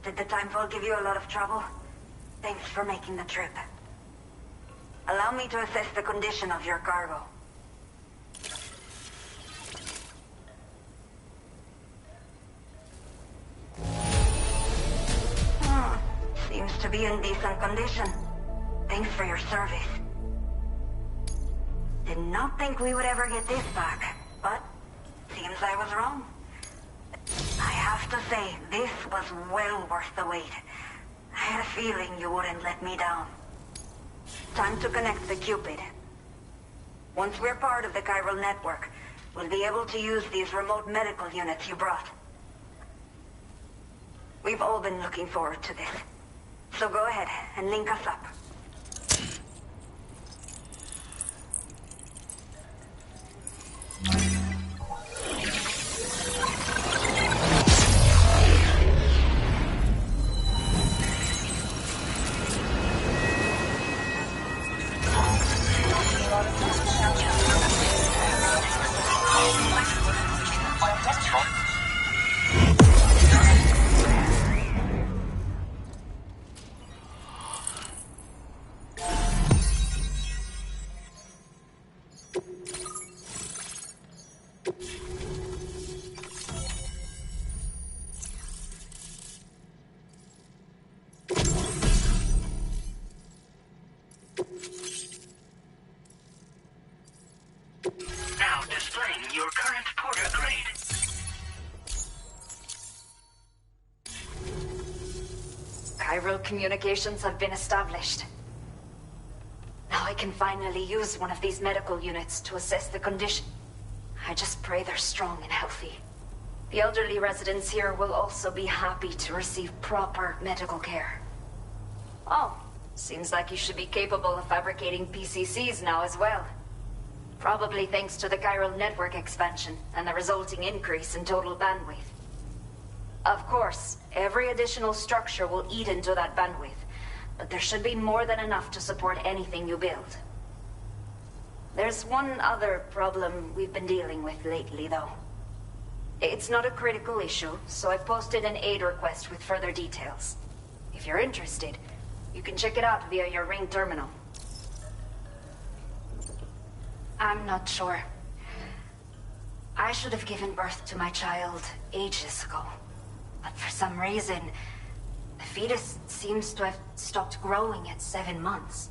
Did the Timefall give you a lot of trouble? Thanks for making the trip. Allow me to assess the condition of your cargo. Seems to be in decent condition. Thanks for your service. Did not think we would ever get this back, but seems I was wrong. I have to say, this was well worth the wait. I had a feeling you wouldn't let me down. Time to connect the Cupid. Once we're part of the chiral network, we'll be able to use these remote medical units you brought. We've all been looking forward to this. So go ahead and link us up. Now displaying your current porter grade. Chiral communications have been established. Now I can finally use one of these medical units to assess the condition. I just pray they're strong and healthy. The elderly residents here will also be happy to receive proper medical care. Oh, seems like you should be capable of fabricating PCCs now as well. Probably thanks to the chiral network expansion and the resulting increase in total bandwidth. Of course, every additional structure will eat into that bandwidth, but there should be more than enough to support anything you build. There's one other problem we've been dealing with lately, though. It's not a critical issue, so I've posted an aid request with further details. If you're interested, you can check it out via your ring terminal. I'm not sure. I should have given birth to my child ages ago. But for some reason, the fetus seems to have stopped growing at 7 months.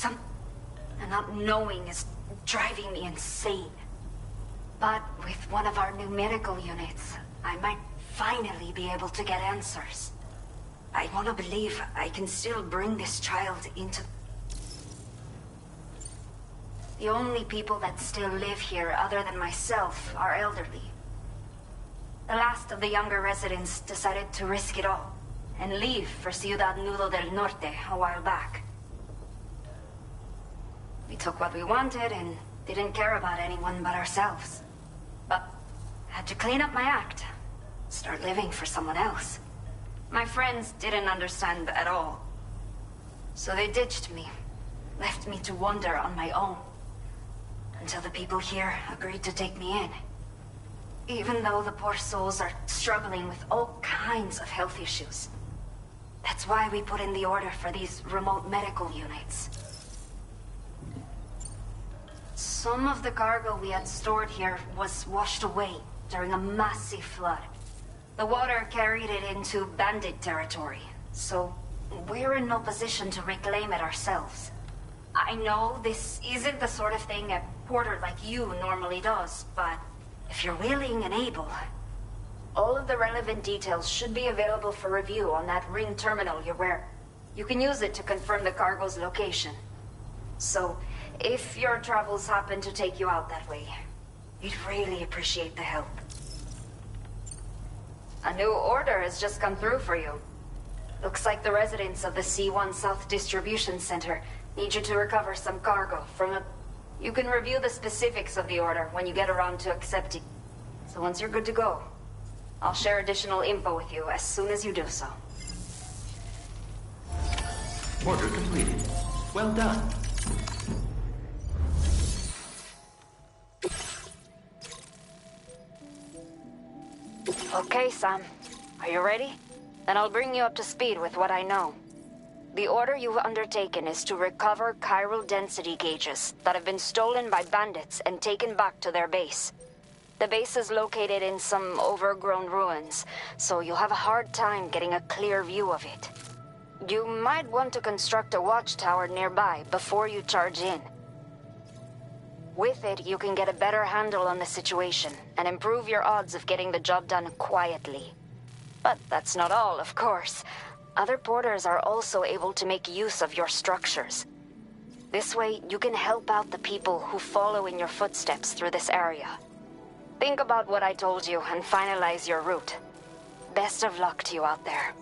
And not knowing is driving me insane. But with one of our new medical units, I might finally be able to get answers. I want to believe I can still bring this child into... The only people that still live here other than myself are elderly. The last of the younger residents decided to risk it all and leave for Ciudad Nudo del Norte a while back. We took what we wanted and didn't care about anyone but ourselves. But had to clean up my act, start living for someone else. My friends didn't understand at all. So they ditched me, left me to wander on my own. Until the people here agreed to take me in. Even though the poor souls are struggling with all kinds of health issues. That's why we put in the order for these remote medical units. Some of the cargo we had stored here was washed away during a massive flood. The water carried it into bandit territory, so we're in no position to reclaim it ourselves. I know this isn't the sort of thing a porter like you normally does, but if you're willing and able, all of the relevant details should be available for review on that ring terminal you're wearing. You can use it to confirm the cargo's location. So, if your travels happen to take you out that way, we'd really appreciate the help. A new order has just come through for you. Looks like the residents of the C1 South Distribution Center need you to recover some cargo from a... You can review the specifics of the order when you get around to accepting. So once you're good to go, I'll share additional info with you as soon as you do so. Order completed. Well done. Okay, Sam. Are you ready? Then I'll bring you up to speed with what I know. The order you've undertaken is to recover chiral density gauges that have been stolen by bandits and taken back to their base. The base is located in some overgrown ruins, so you'll have a hard time getting a clear view of it. You might want to construct a watchtower nearby before you charge in. With it, you can get a better handle on the situation and improve your odds of getting the job done quietly. But that's not all, of course. Other porters are also able to make use of your structures. This way, you can help out the people who follow in your footsteps through this area. Think about what I told you and finalize your route. Best of luck to you out there.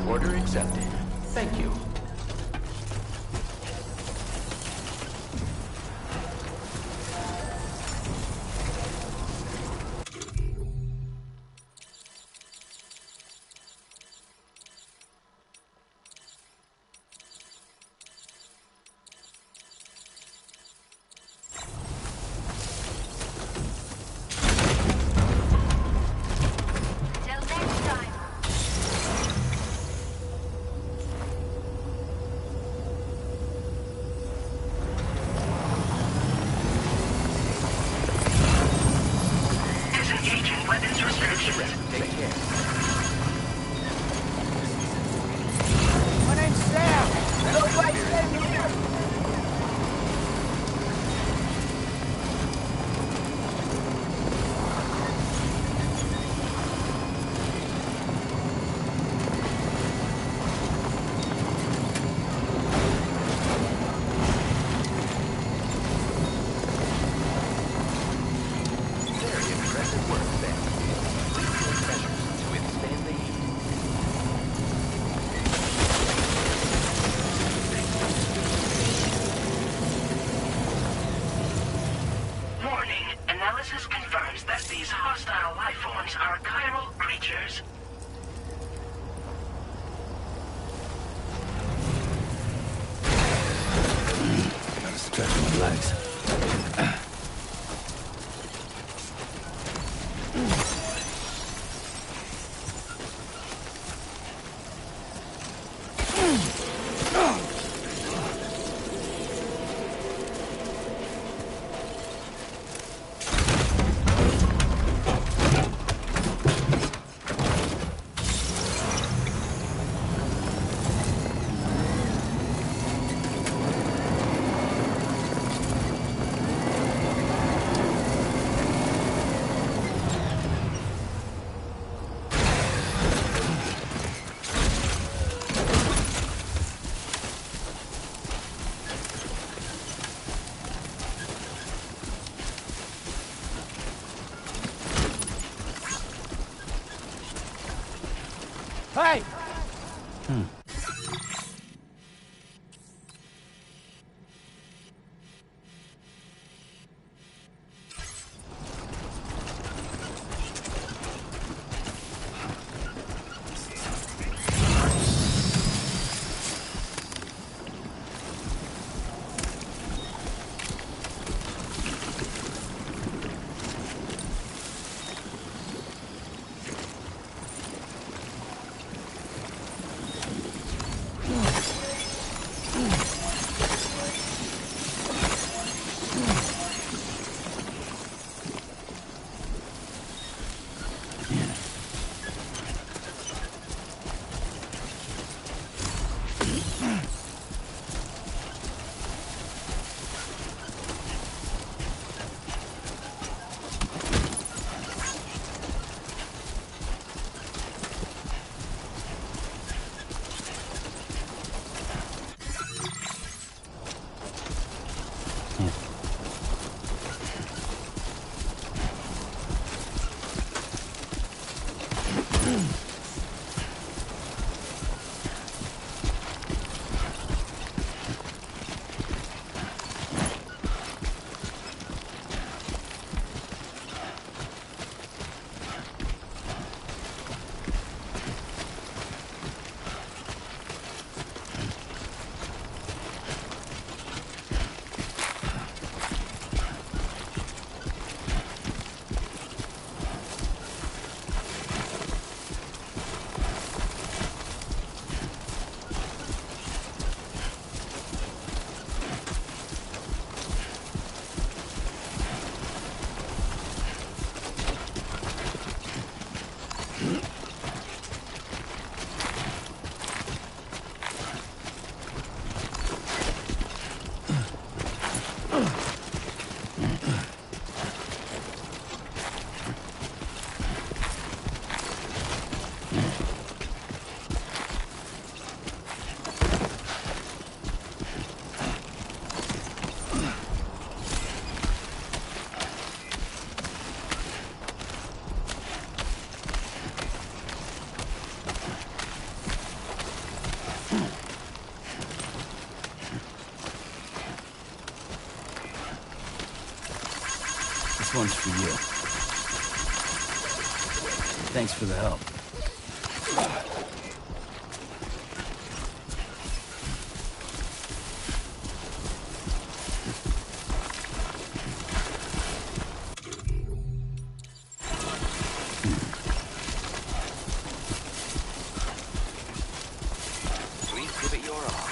Order accepted. Thank you. Analysis confirms that these hostile life forms are chiral creatures. Gotta stretch my legs. Hey! This one's for you. Thanks for the help. Please give it your all.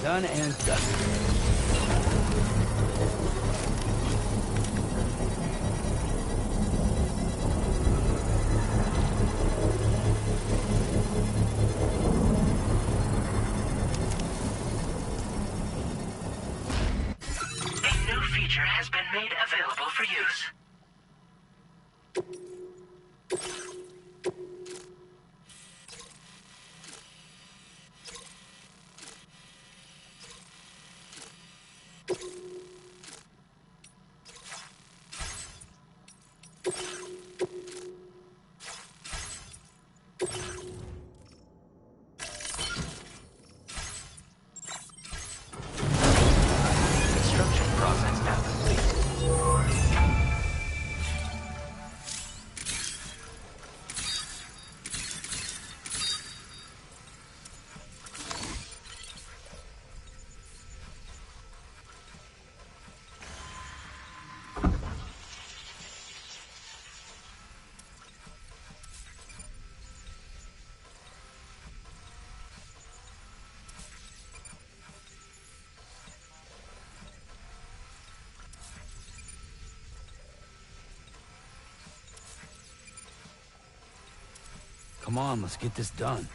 Done and dusted. A new feature has been made available for use. Construction process now complete. Come on, let's get this done.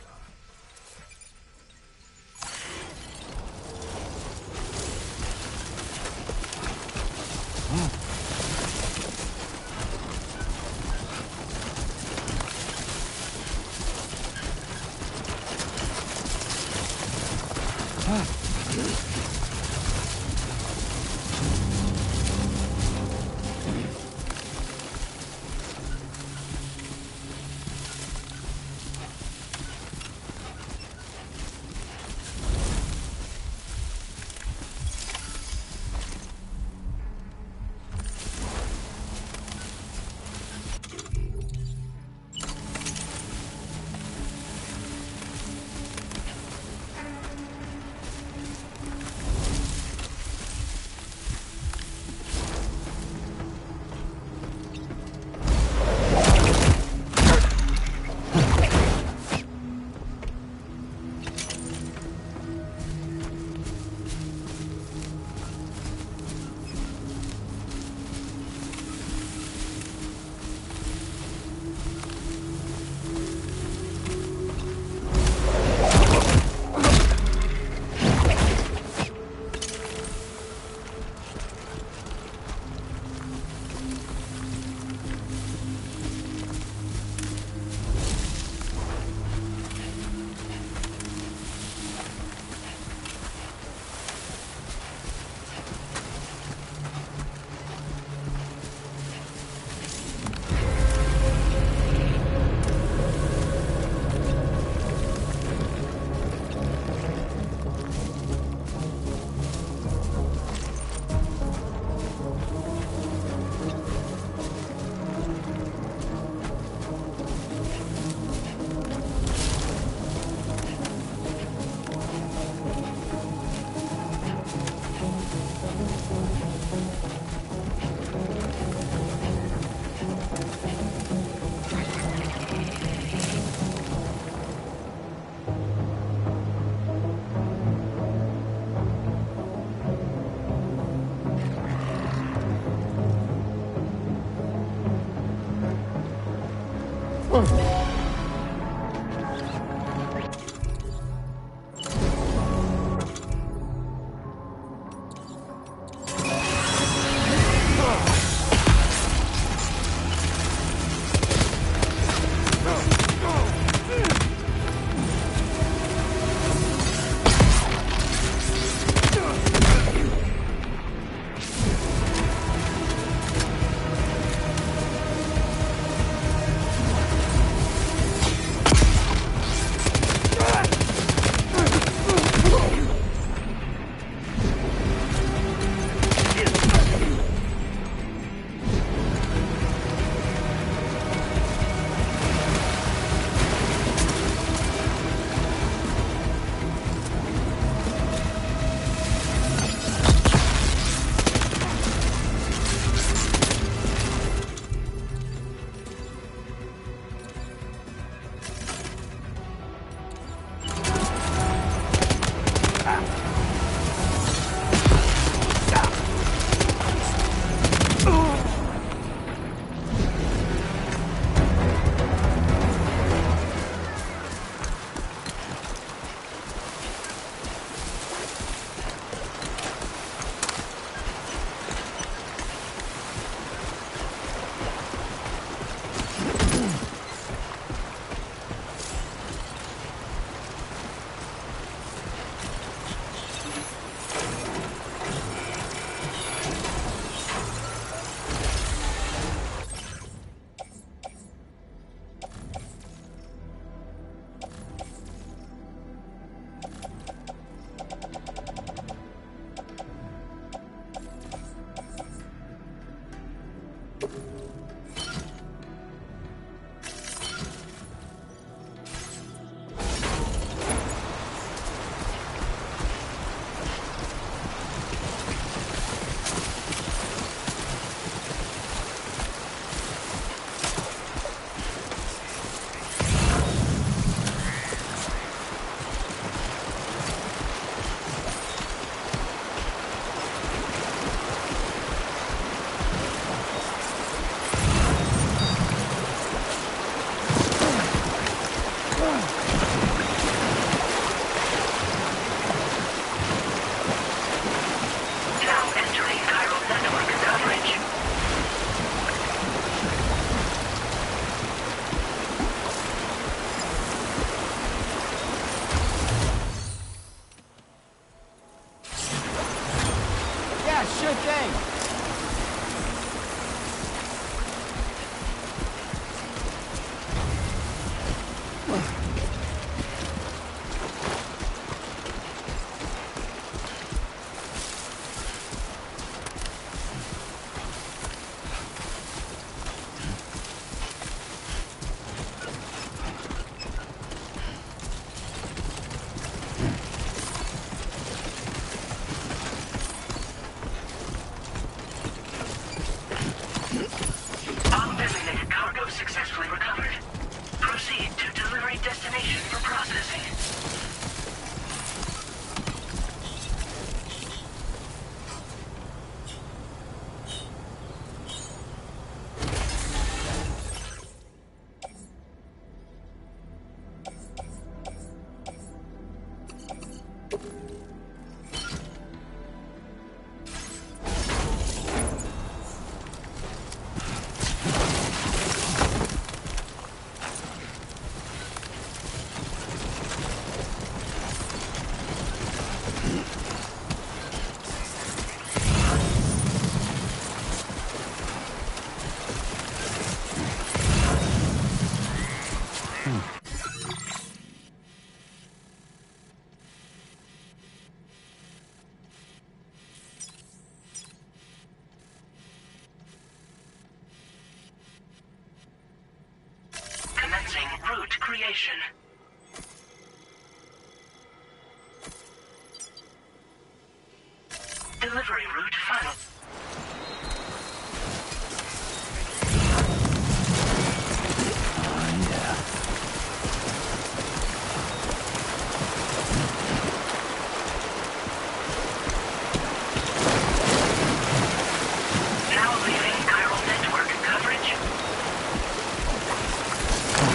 creation. Delivery route final. Come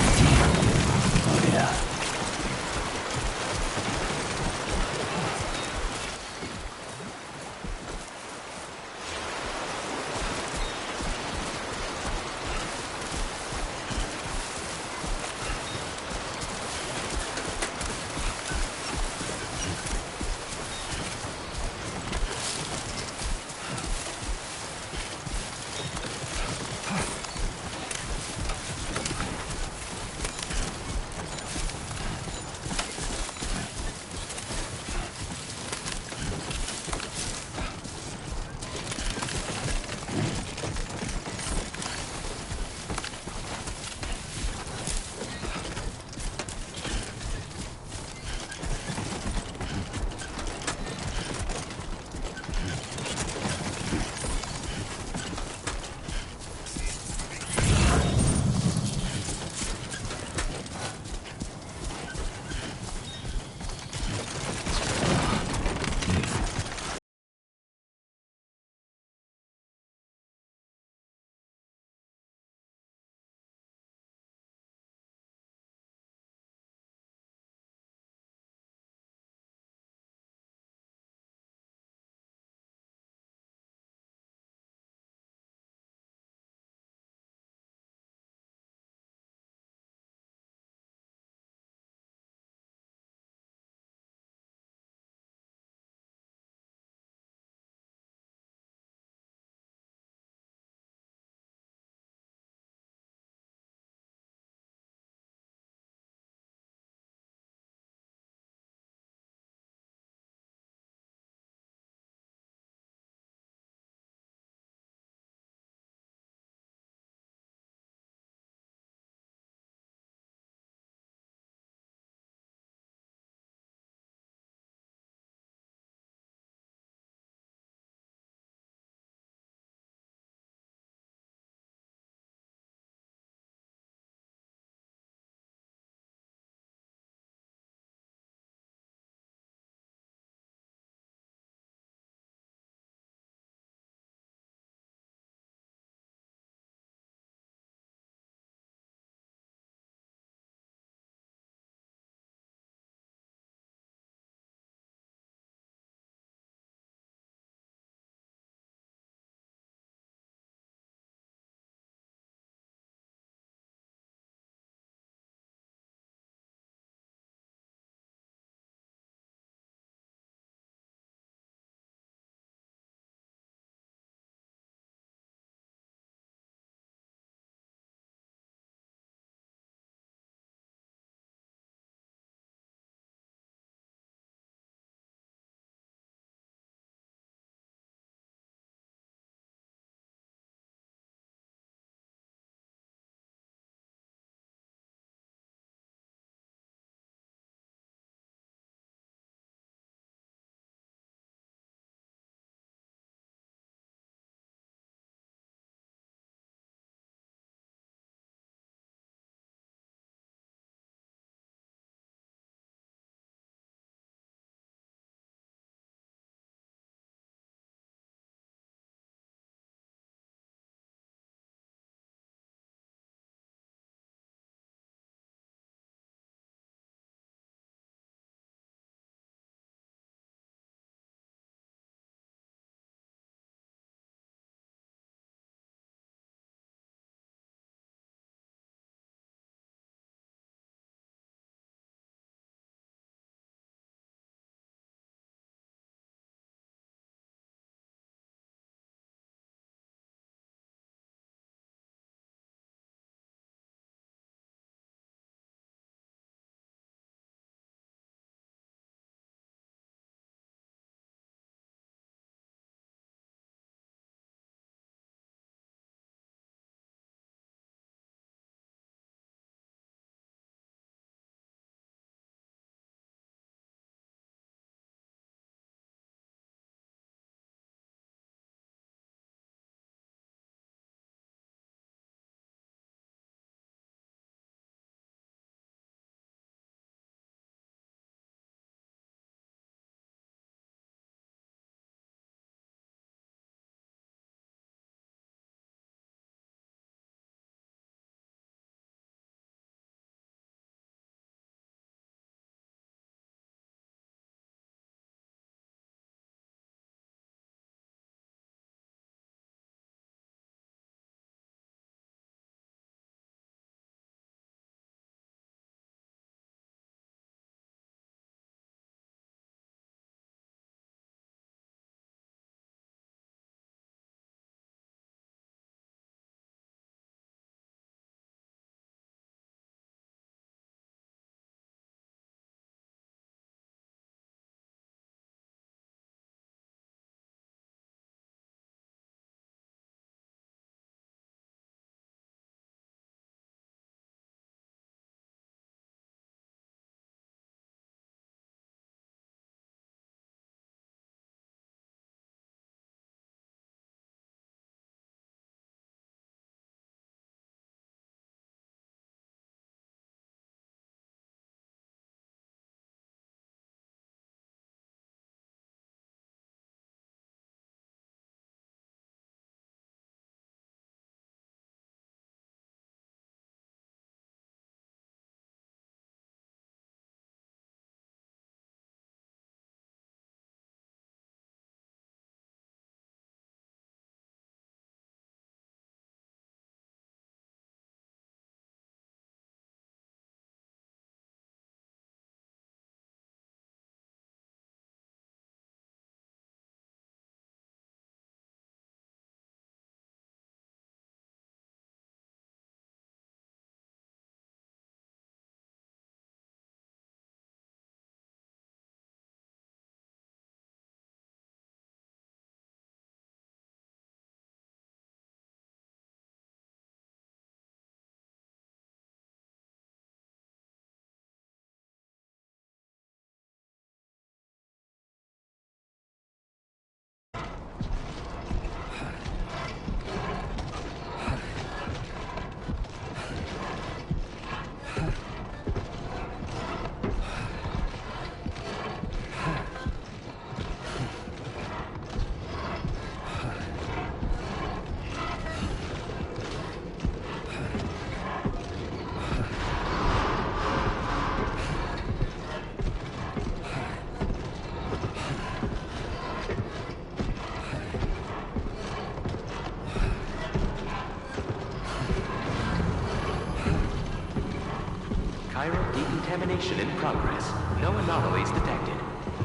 Chiral decontamination in progress. No anomalies detected.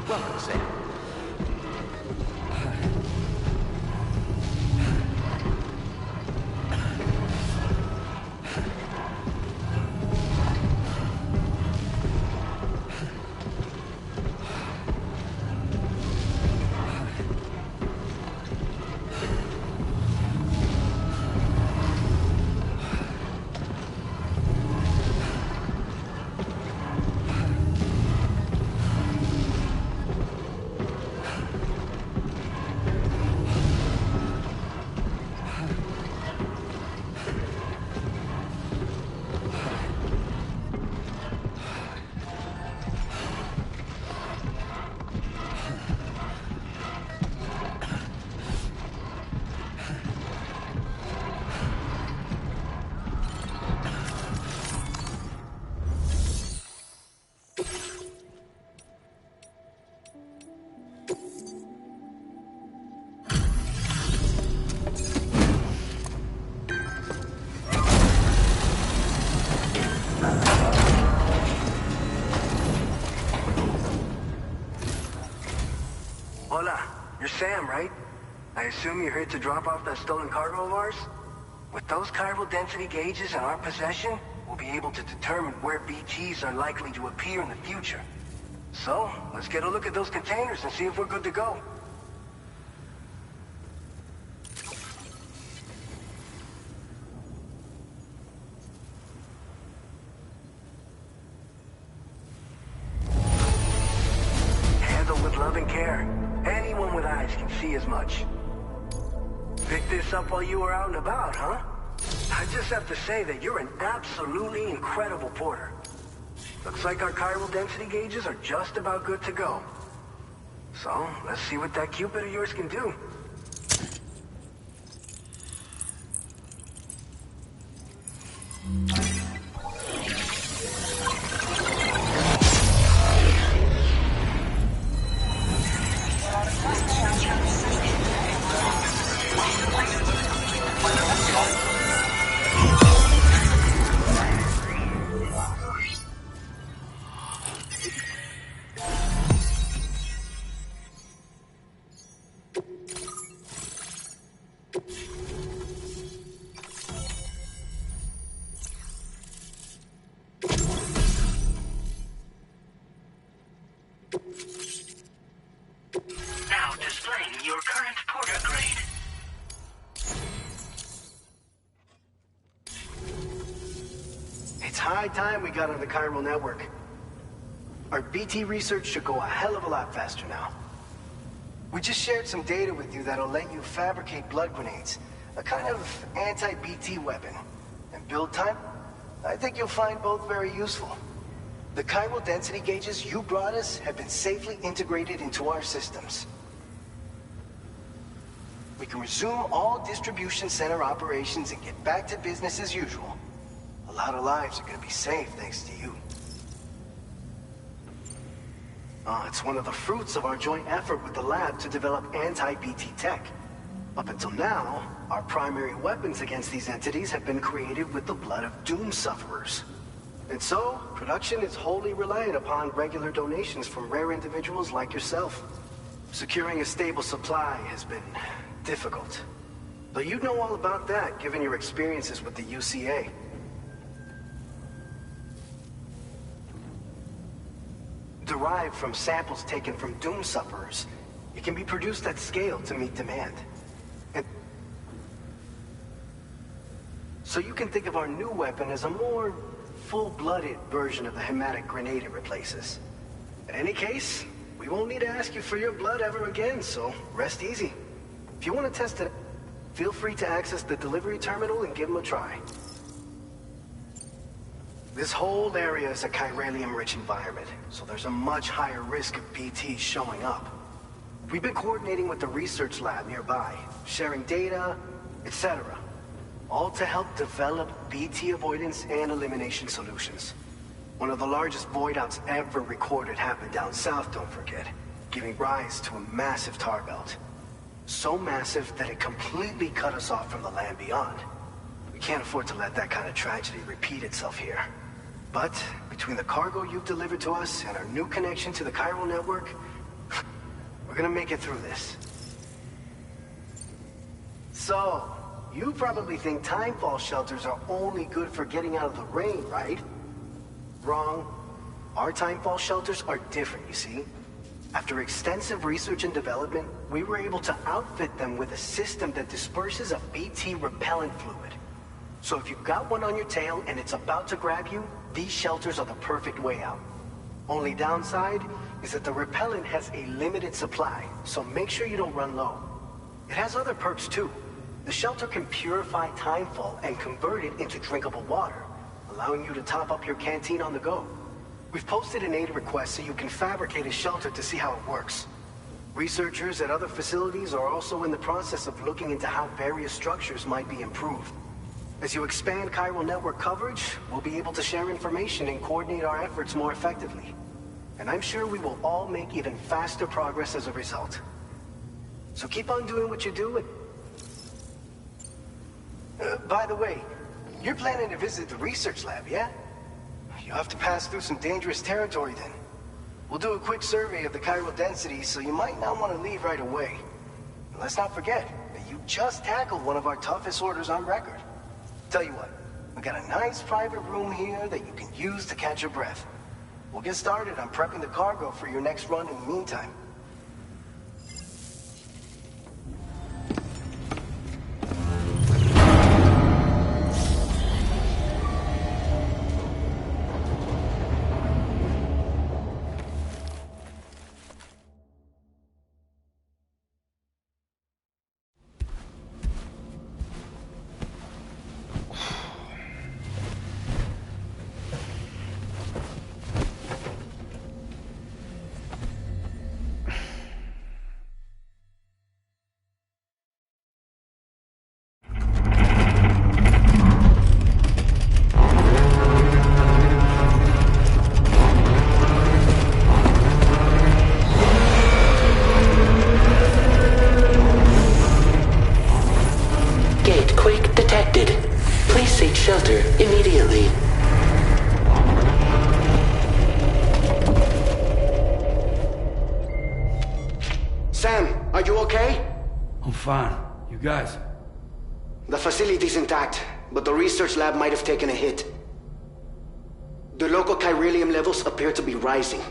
Welcome, Sam. Hola, you're Sam, right? I assume you're here to drop off that stolen cargo of ours? With those chiral density gauges in our possession, we'll be able to determine where BTs are likely to appear in the future. So, let's get a look at those containers and see if we're good to go. Handle with love and care. Anyone with eyes can see as much. Picked this up while you were out and about, huh? I just have to say that you're an absolutely incredible porter. Looks like our chiral density gauges are just about good to go. So, let's see what that Cupid of yours can do. Now displaying your current porter grade. It's high time we got on the chiral network. Our BT research should go a hell of a lot faster now. We just shared some data with you that'll let you fabricate blood grenades, a kind of anti-BT weapon. And build time? I think you'll find both very useful. The chiral density gauges you brought us have been safely integrated into our systems. We can resume all distribution center operations and get back to business as usual. A lot of lives are gonna be saved thanks to you. It's one of the fruits of our joint effort with the lab to develop anti-BT tech. Up until now, our primary weapons against these entities have been created with the blood of doom sufferers. And so, production is wholly reliant upon regular donations from rare individuals like yourself. Securing a stable supply has been difficult. But you'd know all about that, given your experiences with the UCA. Derived from samples taken from doom sufferers, it can be produced at scale to meet demand. And so you can think of our new weapon as a more full-blooded version of the hematic grenade it replaces. In any case, we won't need to ask you for your blood ever again, so rest easy. If you want to test it, feel free to access the delivery terminal and give them a try. This whole area is a chiralium-rich environment, so there's a much higher risk of BTs showing up. We've been coordinating with the research lab nearby, sharing data, etc. All to help develop BT avoidance and elimination solutions. One of the largest void outs ever recorded happened down south, don't forget, giving rise to a massive tar belt. So massive that it completely cut us off from the land beyond. We can't afford to let that kind of tragedy repeat itself here. But between the cargo you've delivered to us and our new connection to the chiral network, we're gonna make it through this. So, you probably think timefall shelters are only good for getting out of the rain, right? Wrong. Our timefall shelters are different, you see. After extensive research and development, we were able to outfit them with a system that disperses a BT repellent fluid. So if you've got one on your tail and it's about to grab you, these shelters are the perfect way out. Only downside is that the repellent has a limited supply, so make sure you don't run low. It has other perks too. The shelter can purify timefall and convert it into drinkable water, allowing you to top up your canteen on the go. We've posted an aid request so you can fabricate a shelter to see how it works. Researchers at other facilities are also in the process of looking into how various structures might be improved. As you expand chiral network coverage, we'll be able to share information and coordinate our efforts more effectively. And I'm sure we will all make even faster progress as a result. So keep on doing what you're doing. By the way, you're planning to visit the research lab, yeah? You'll have to pass through some dangerous territory then. We'll do a quick survey of the chiral density, so you might not want to leave right away. And let's not forget that you just tackled one of our toughest orders on record. Tell you what, we got a nice private room here that you can use to catch your breath. We'll get started on prepping the cargo for your next run in the meantime. Fine. You guys? The facility's intact, but the research lab might have taken a hit. The local chiralium levels appear to be rising.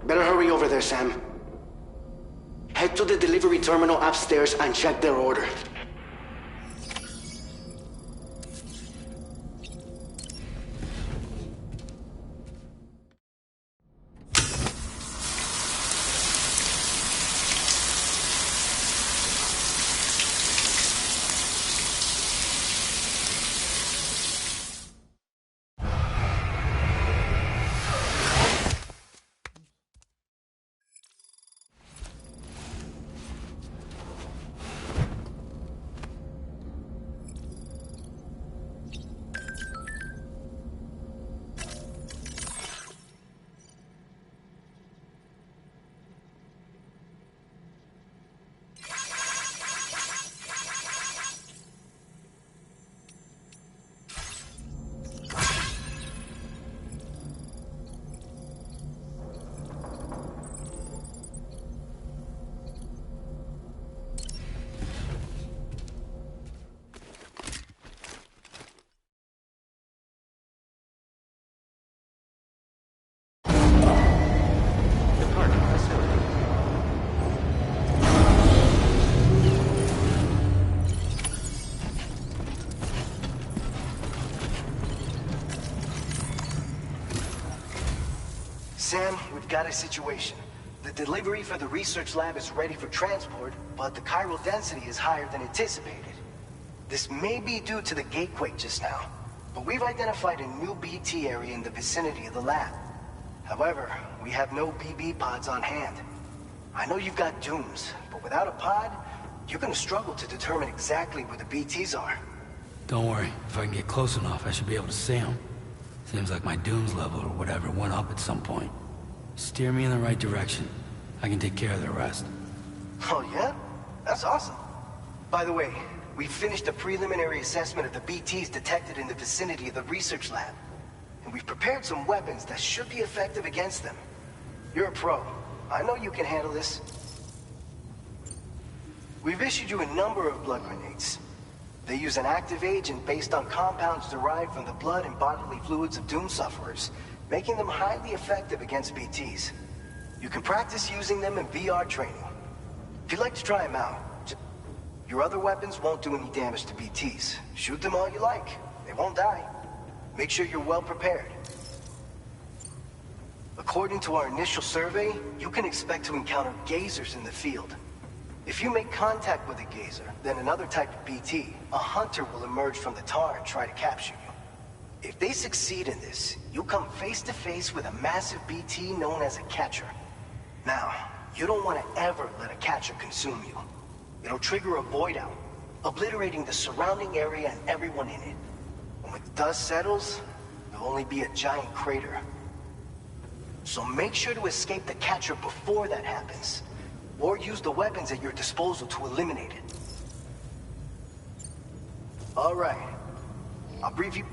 Better hurry over there, Sam. Head to the delivery terminal upstairs and check their order. Sam, we've got a situation. The delivery for the research lab is ready for transport, but the chiral density is higher than anticipated. This may be due to the gatequake just now, but we've identified a new BT area in the vicinity of the lab. However, we have no BB pods on hand. I know you've got dooms, but without a pod, you're gonna struggle to determine exactly where the BTs are. Don't worry. If I can get close enough, I should be able to see them. Seems like my dooms level or whatever went up at some point. Steer me in the right direction. I can take care of the rest. Oh yeah? That's awesome. By the way, we finished a preliminary assessment of the BTs detected in the vicinity of the research lab. and we've prepared some weapons that should be effective against them. You're a pro. I know you can handle this. We've issued you a number of blood grenades. They use an active agent based on compounds derived from the blood and bodily fluids of Doom sufferers, making them highly effective against BTs. You can practice using them in VR training. If you'd like to try them out, your other weapons won't do any damage to BTs. Shoot them all you like. They won't die. Make sure you're well prepared. According to our initial survey, you can expect to encounter gazers in the field. If you make contact with a gazer, then another type of BT, a hunter will emerge from the tar and try to capture you. If they succeed in this, you'll come face to face with a massive BT known as a catcher. Now, you don't want to ever let a catcher consume you. It'll trigger a void out, obliterating the surrounding area and everyone in it. And when the dust settles, there'll only be a giant crater. So make sure to escape the catcher before that happens, or use the weapons at your disposal to eliminate it. All right. I'll brief you.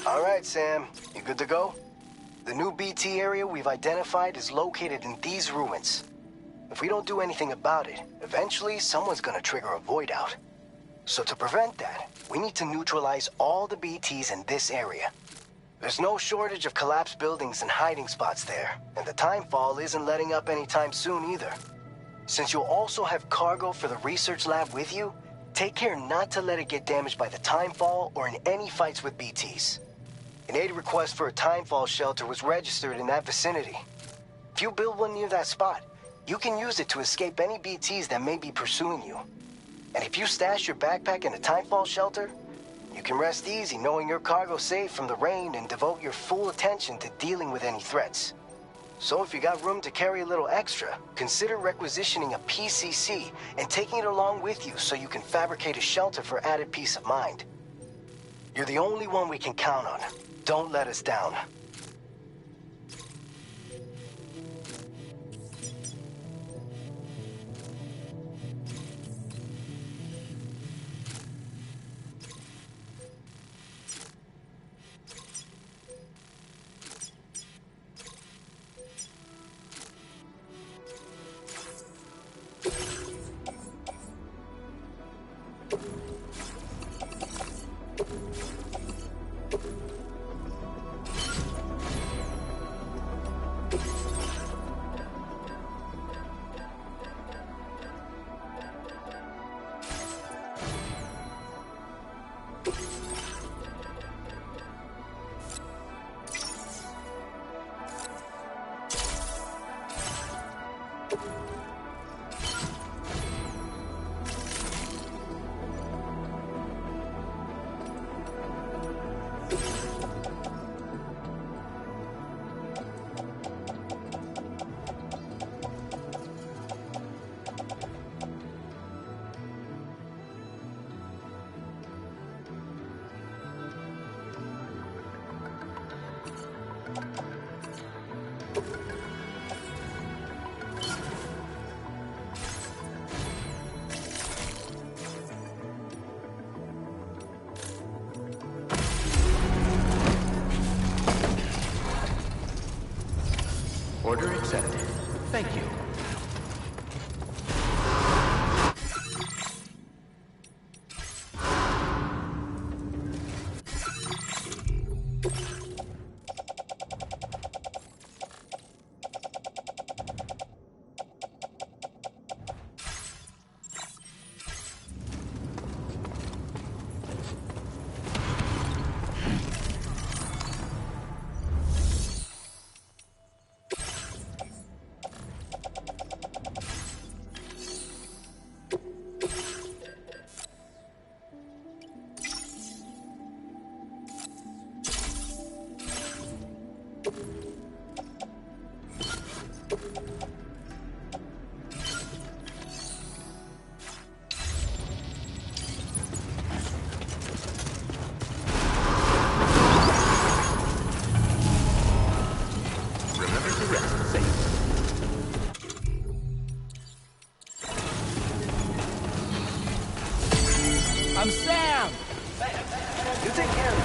All right, Sam. You good to go? The new BT area we've identified is located in these ruins. If we don't do anything about it, eventually someone's gonna trigger a void out. So to prevent that, we need to neutralize all the BTs in this area. There's no shortage of collapsed buildings and hiding spots there, and the timefall isn't letting up anytime soon either. Since you'll also have cargo for the research lab with you, take care not to let it get damaged by the timefall or in any fights with BTs. An aid request for a timefall shelter was registered in that vicinity. If you build one near that spot, you can use it to escape any BTs that may be pursuing you. And if you stash your backpack in a timefall shelter, you can rest easy knowing your cargo's safe from the rain and devote your full attention to dealing with any threats. So if you got room to carry a little extra, consider requisitioning a PCC and taking it along with you so you can fabricate a shelter for added peace of mind. You're the only one we can count on. Don't let us down. Order accepted. Thank you. I'm Sam! You take care of it.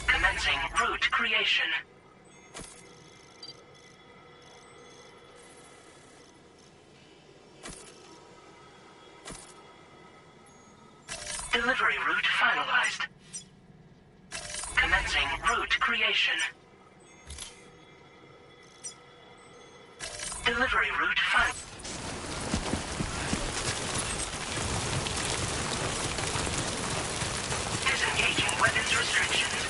Commencing route creation. Delivery route finalized. Commencing route creation. Delivery route finalized. Disengaging weapons restrictions.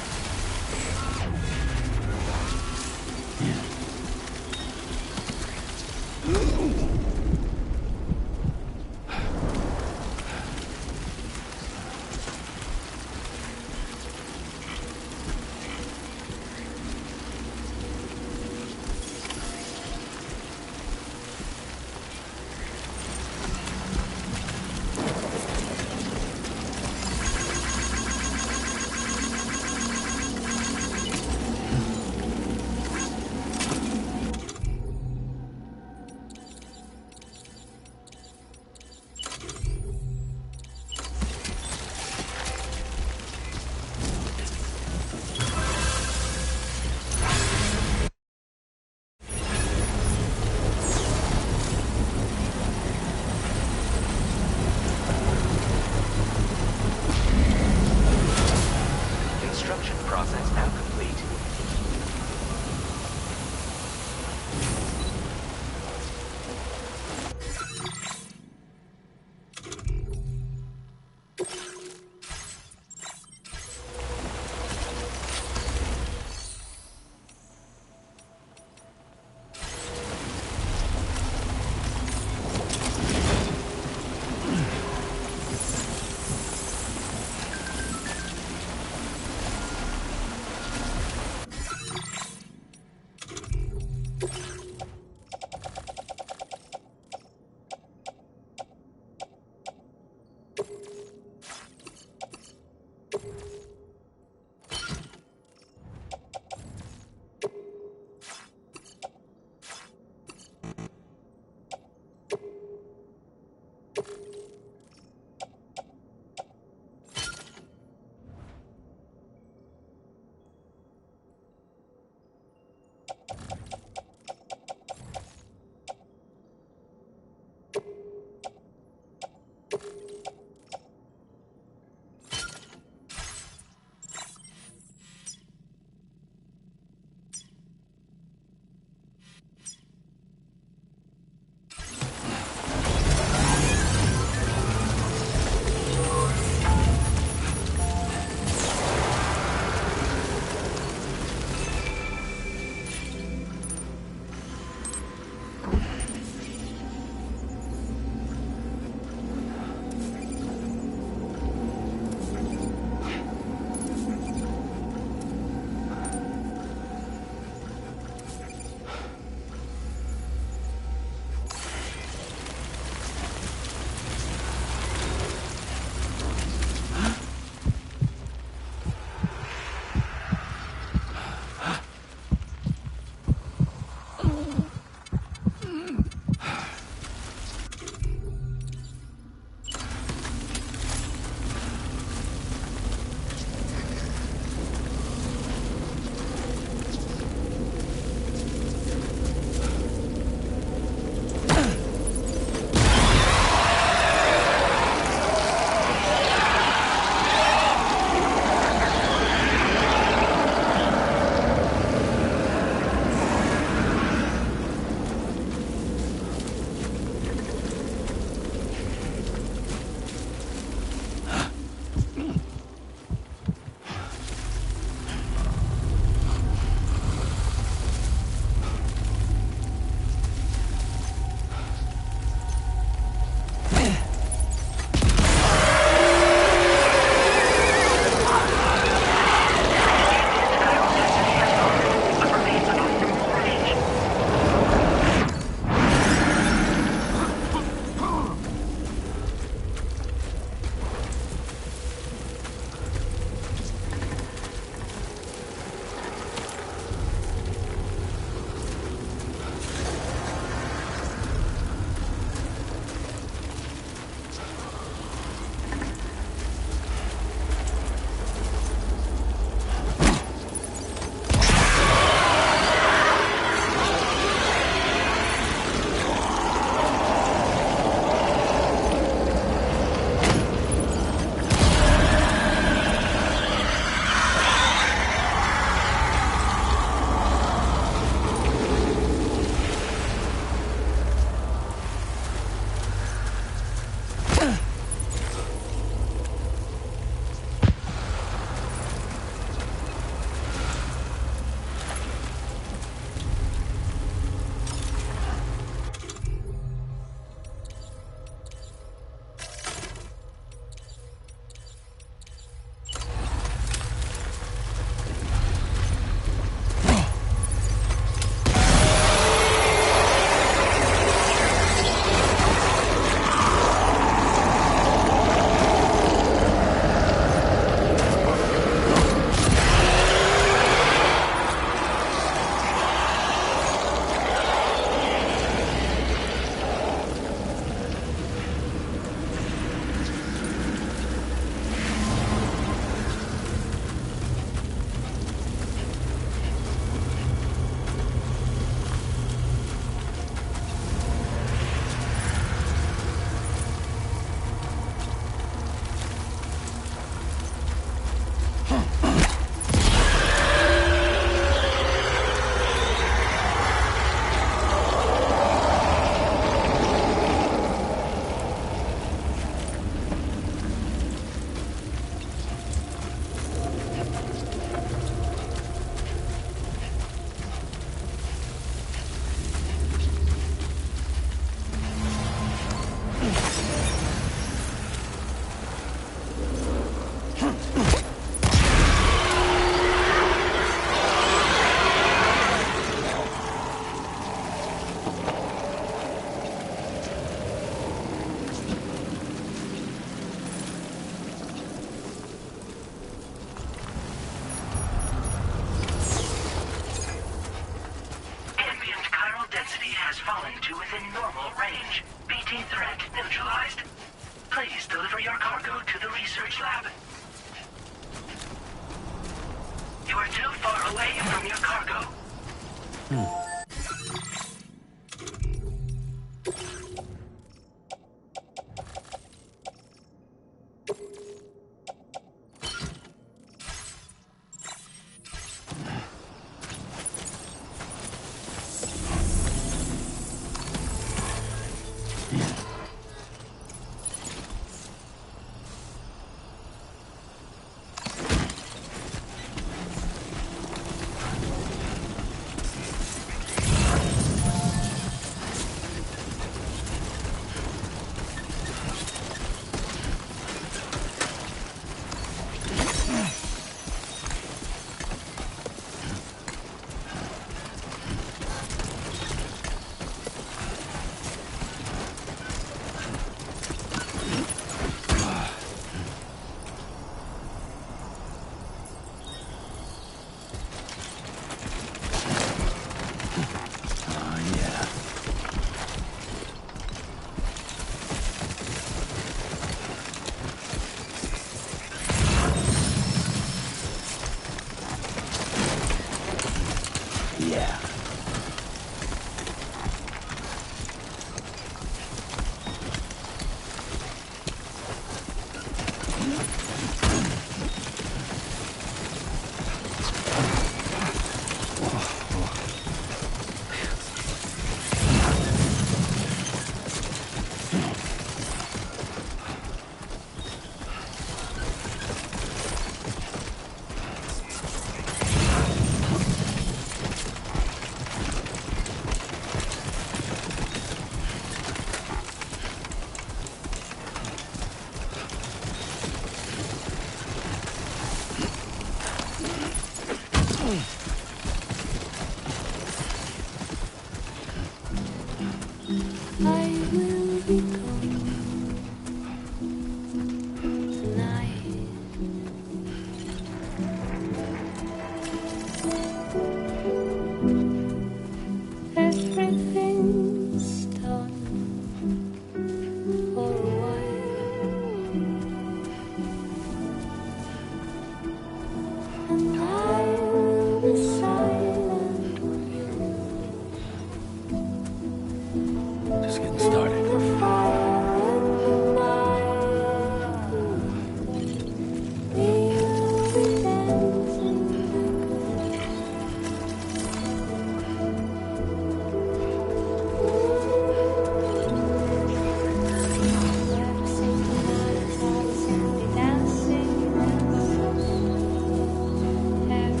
Every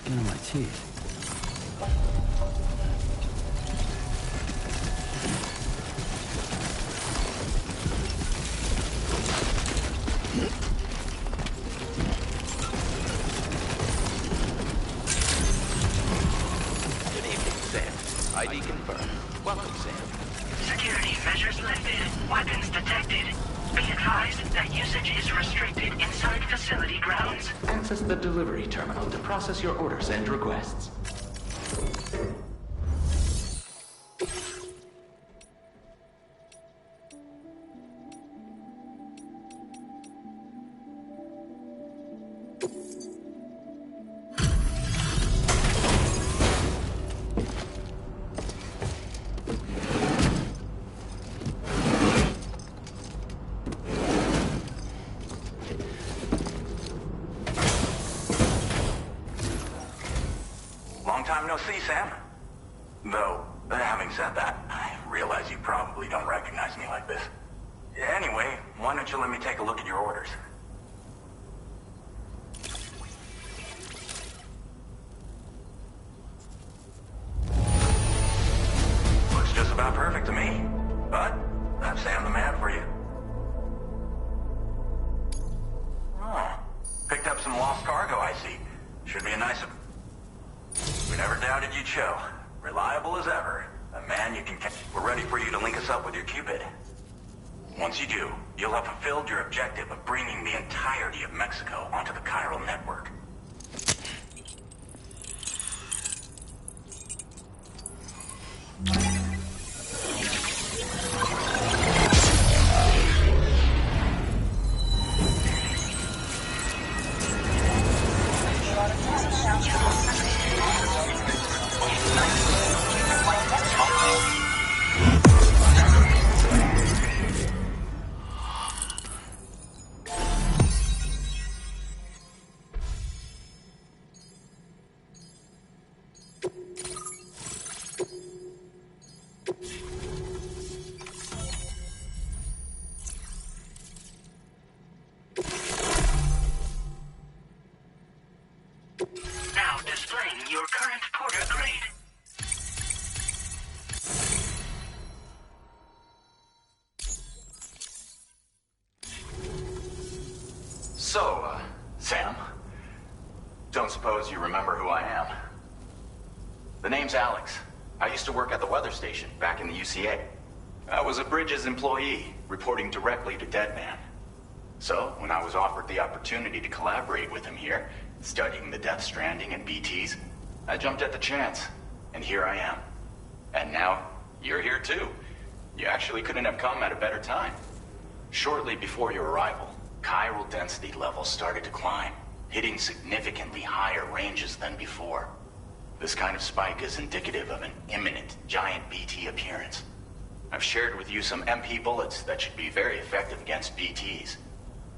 skin of my teeth. Good evening, Sam. ID confirmed. Welcome, Sam. Security measures lifted. Weapons detected. Be advised that usage is restricted inside facility grounds. Access the delivery terminal to process your orders and requests. Long time no see, Sam. Though, having said that, I realize you probably don't recognize me like this. Anyway, why don't you let me take a look at your orders? Looks just about perfect to me. But, that's Sam the man for you. Oh, picked up some lost cargo, I see. Should be a nice... We never doubted you'd show. Reliable as ever. A man you can count. We're ready for you to link us up with your Cupid. Once you do, you'll have fulfilled your objective of bringing the entirety of Mexico onto the chiral network. Now displaying your current porter grade. So, Sam, don't suppose you remember who I am? The name's Alex. I used to work at the weather station back in the UCA. I was a Bridges employee, reporting directly to Deadman. So, when I was offered the opportunity to collaborate with him here, studying the Death Stranding and BTs, I jumped at the chance, and here I am. And now, you're here too. You actually couldn't have come at a better time. Shortly before your arrival, chiral density levels started to climb, hitting significantly higher ranges than before. This kind of spike is indicative of an imminent giant BT appearance. I've shared with you some MP bullets that should be very effective against BTs.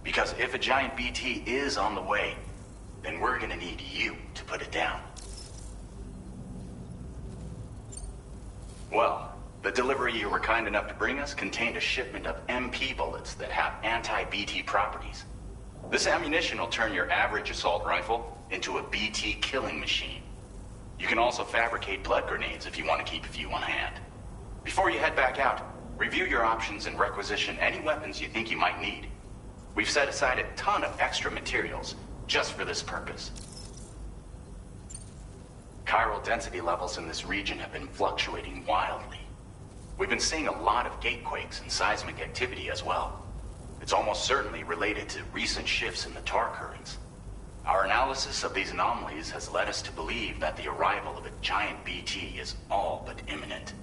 Because if a giant BT is on the way, then we're gonna need you to put it down. Well, the delivery you were kind enough to bring us contained a shipment of MP bullets that have anti-BT properties. This ammunition will turn your average assault rifle into a BT killing machine. You can also fabricate blood grenades if you want to keep a few on hand. Before you head back out, review your options and requisition any weapons you think you might need. We've set aside a ton of extra materials just for this purpose. Chiral density levels in this region have been fluctuating wildly. We've been seeing a lot of gatequakes and seismic activity as well. It's almost certainly related to recent shifts in the tar currents. Our analysis of these anomalies has led us to believe that the arrival of a giant BT is all but imminent.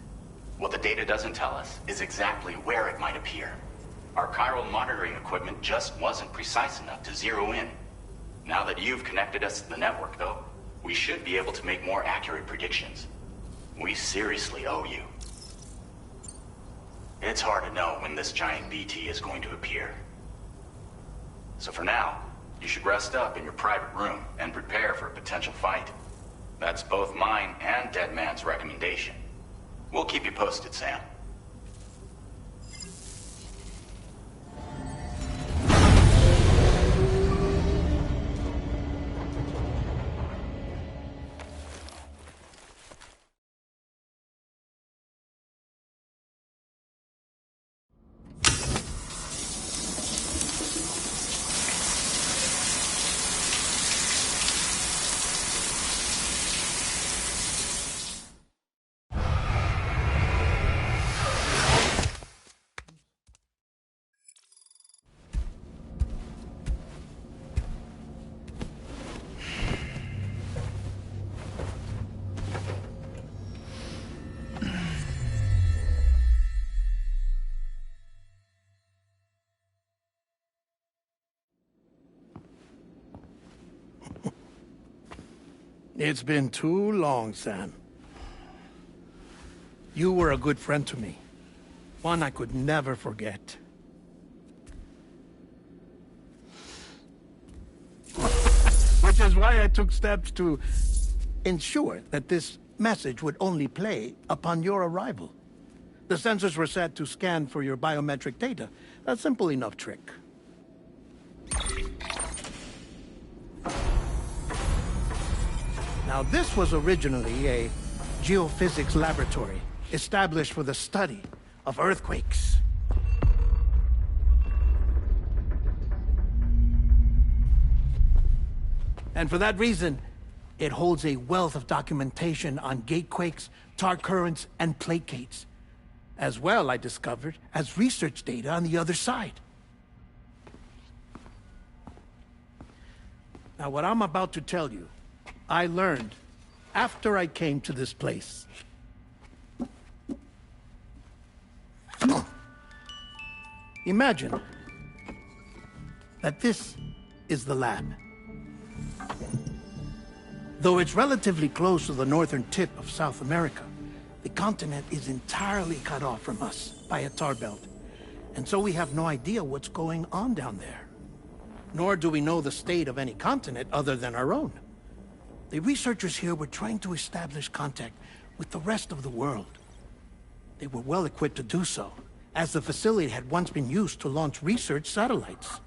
What the data doesn't tell us is exactly where it might appear. Our chiral monitoring equipment just wasn't precise enough to zero in. Now that you've connected us to the network, though, we should be able to make more accurate predictions. We seriously owe you. It's hard to know when this giant BT is going to appear. So for now, you should rest up in your private room and prepare for a potential fight. That's both mine and Deadman's recommendation. We'll keep you posted, Sam. It's been too long, Sam. You were a good friend to me. One I could never forget. Which is why I took steps to ensure that this message would only play upon your arrival. The sensors were set to scan for your biometric data. A simple enough trick. Now, this was originally a geophysics laboratory established for the study of earthquakes. And for that reason, it holds a wealth of documentation on gatequakes, tar currents, and plate gates. As well, I discovered, as research data on the other side. Now, what I'm about to tell you, I learned after I came to this place. Imagine that this is the lab. Though it's relatively close to the northern tip of South America, the continent is entirely cut off from us by a tar belt. And so we have no idea what's going on down there. Nor do we know the state of any continent other than our own. The researchers here were trying to establish contact with the rest of the world. They were well equipped to do so, as the facility had once been used to launch research satellites.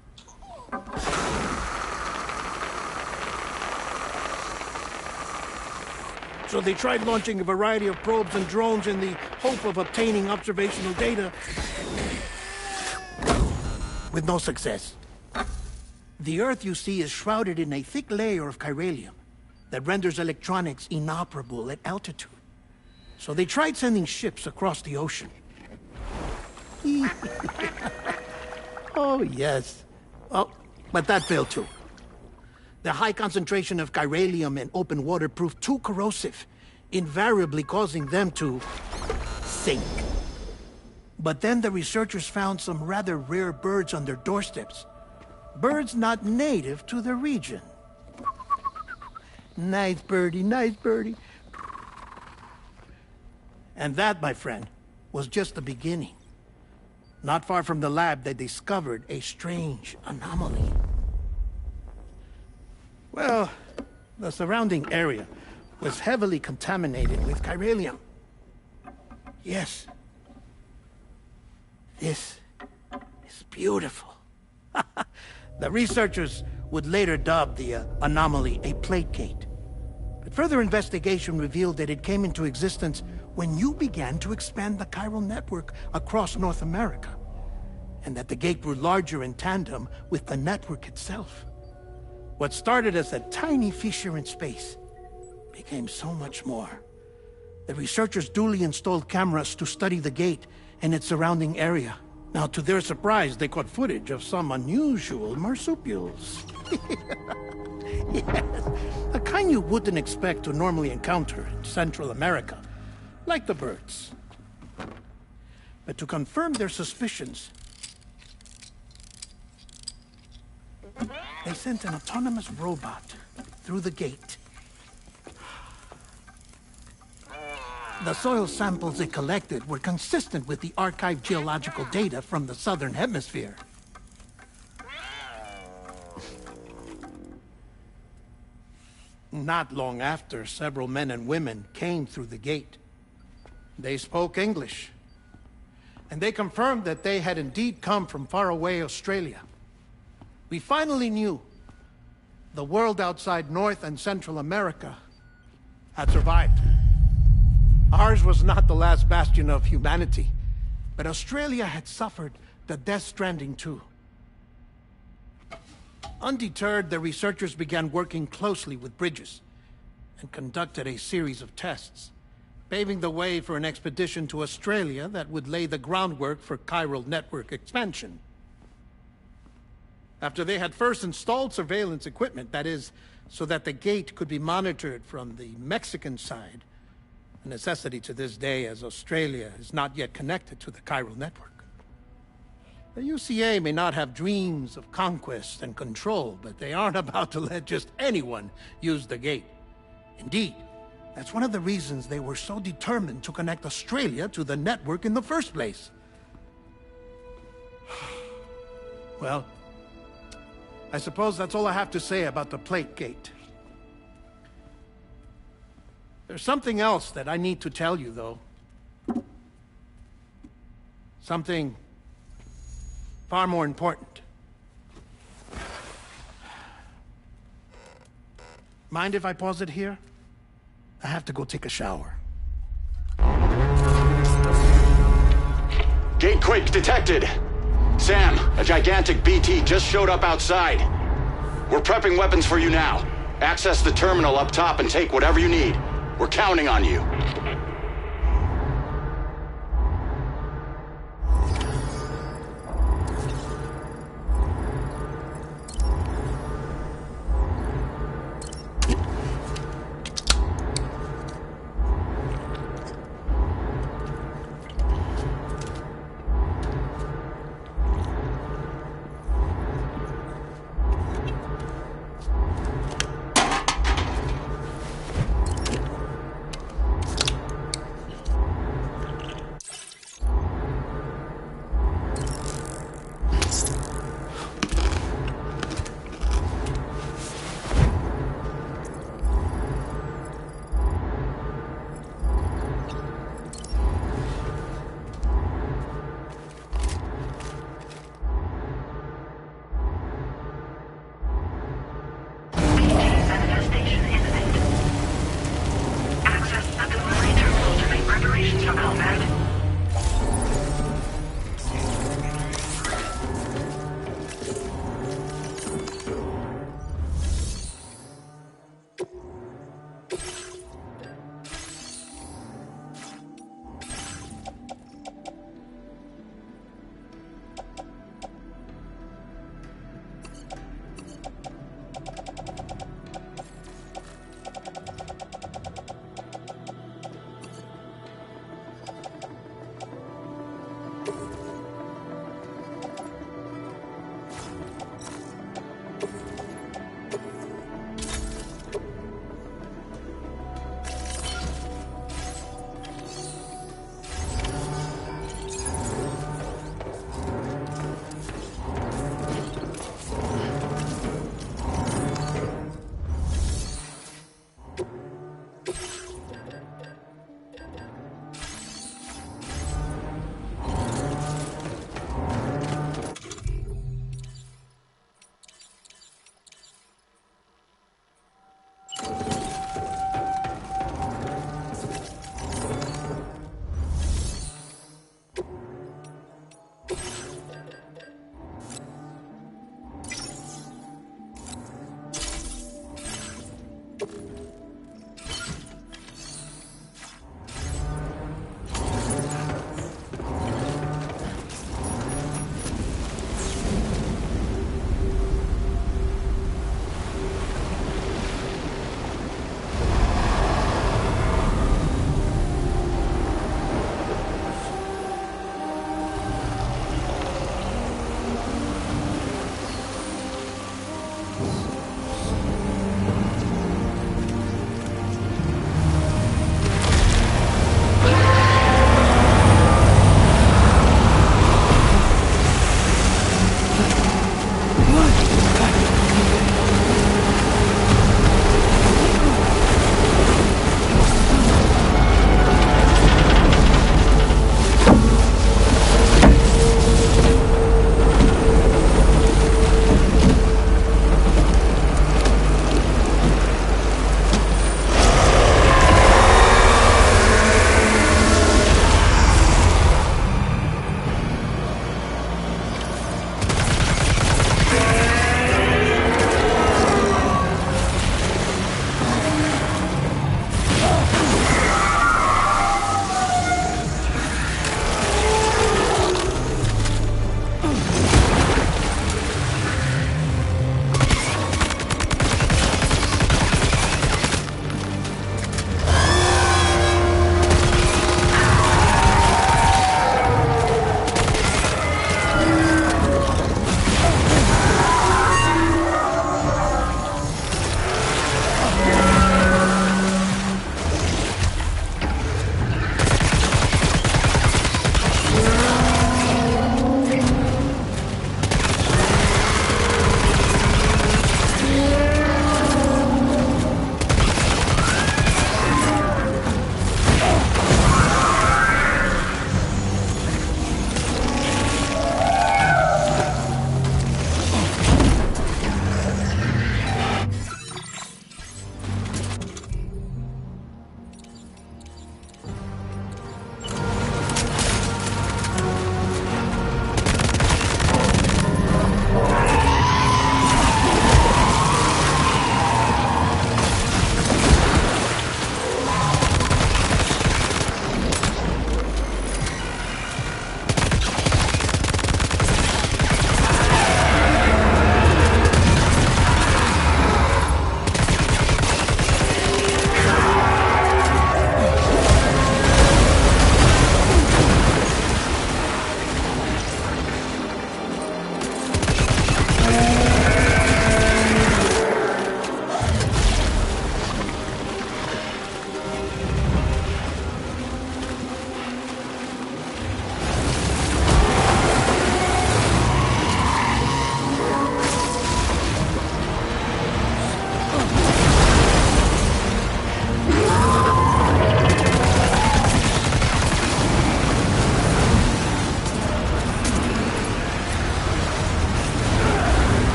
So they tried launching a variety of probes and drones in the hope of obtaining observational data, with no success. The Earth, you see, is shrouded in a thick layer of chiralium that renders electronics inoperable at altitude. So they tried sending ships across the ocean. Oh, yes. Oh, but that failed too. The high concentration of chiralium in open water proved too corrosive, invariably causing them to sink. But then the researchers found some rather rare birds on their doorsteps. Birds not native to the region. Nice birdie, nice birdie. And that, my friend, was just the beginning. Not far from the lab, they discovered a strange anomaly. Well, the surrounding area was heavily contaminated with chiralium. Yes. This is beautiful. The researchers would later dub the anomaly a plate gate. But further investigation revealed that it came into existence when you began to expand the chiral network across North America, and that the gate grew larger in tandem with the network itself. What started as a tiny fissure in space became so much more. The researchers duly installed cameras to study the gate and its surrounding area. Now, to their surprise, they caught footage of some unusual marsupials. Yes, a kind you wouldn't expect to normally encounter in Central America, like the birds. But to confirm their suspicions, they sent an autonomous robot through the gate. The soil samples it collected were consistent with the archived geological data from the southern hemisphere. Not long after, several men and women came through the gate. They spoke English, and they confirmed that they had indeed come from faraway Australia. We finally knew the world outside North and Central America had survived. Ours was not the last bastion of humanity, but Australia had suffered the death stranding too. Undeterred, the researchers began working closely with Bridges and conducted a series of tests, paving the way for an expedition to Australia that would lay the groundwork for chiral network expansion. After they had first installed surveillance equipment, that is, so that the gate could be monitored from the Mexican side, a necessity to this day as Australia is not yet connected to the chiral network. The UCA may not have dreams of conquest and control, but they aren't about to let just anyone use the gate. Indeed, that's one of the reasons they were so determined to connect Australia to the network in the first place. Well, I suppose that's all I have to say about the plate gate. There's something else that I need to tell you, though. Something far more important. Mind if I pause it here? I have to go take a shower. Gate quake detected. Sam, a gigantic BT just showed up outside. We're prepping weapons for you now. Access the terminal up top and take whatever you need. We're counting on you.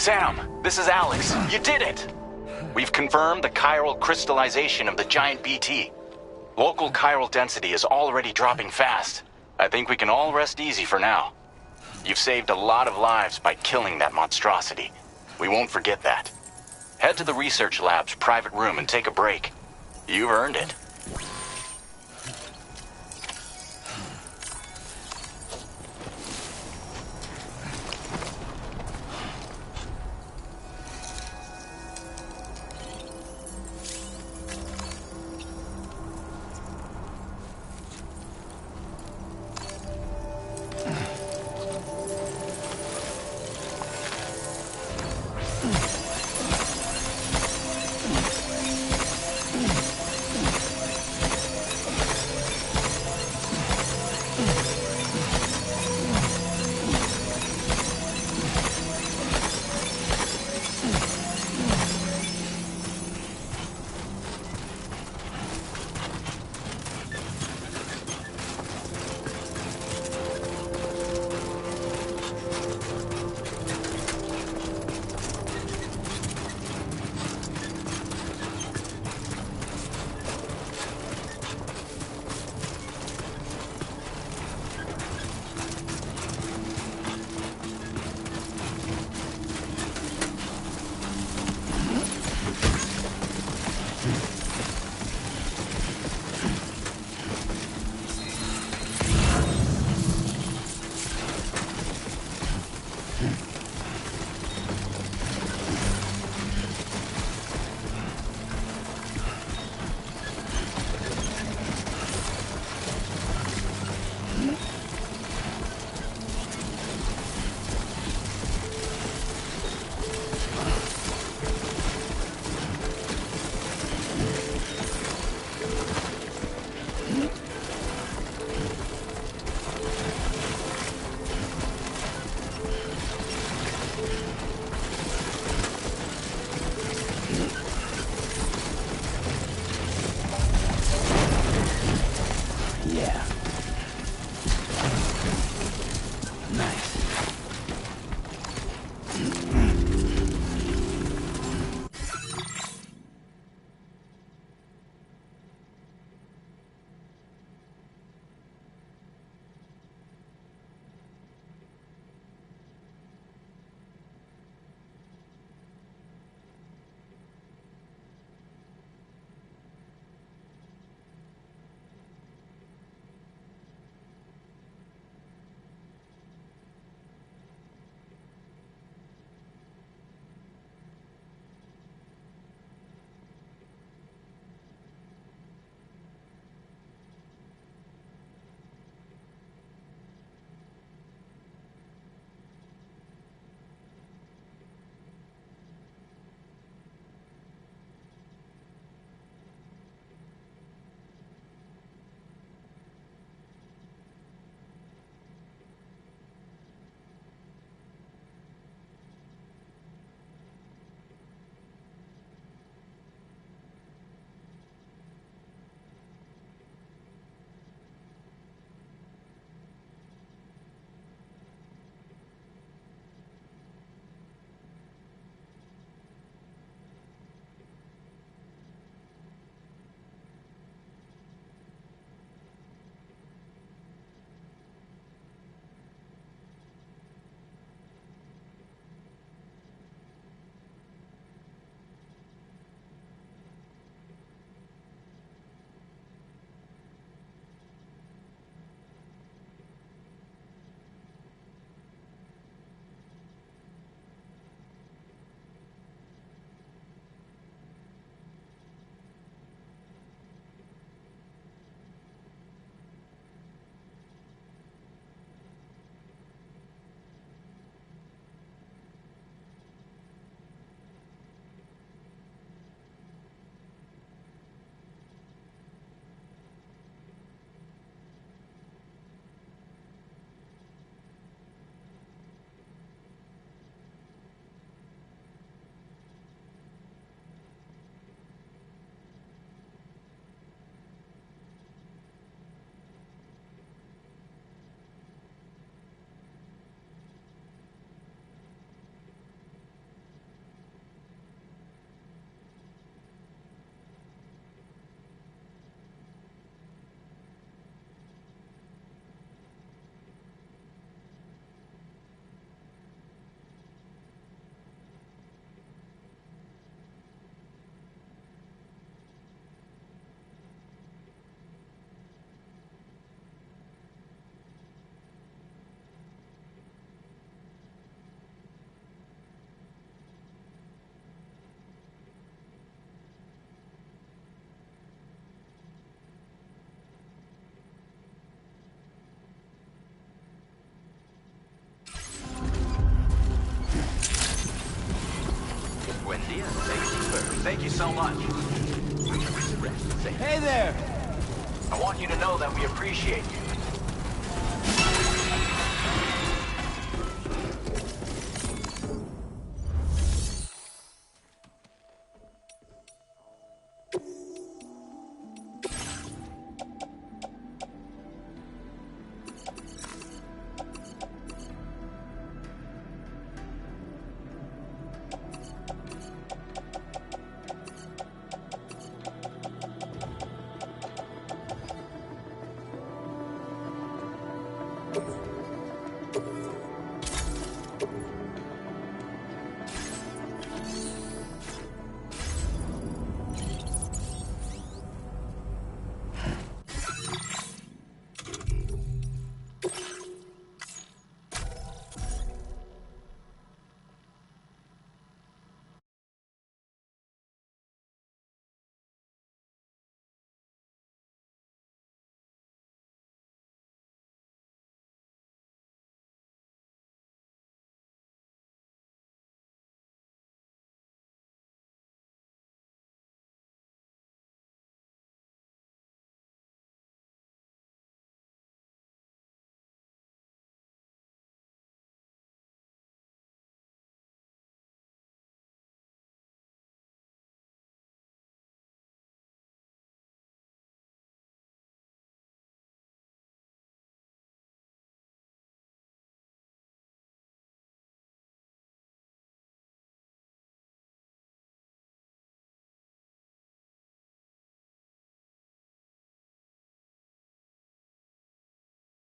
Sam, this is Alex. You did it! We've confirmed the chiral crystallization of the giant BT. Local chiral density is already dropping fast. I think we can all rest easy for now. You've saved a lot of lives by killing that monstrosity. We won't forget that. Head to the research lab's private room and take a break. You've earned it. Thank you so much. Hey there! I want you to know that we appreciate you. you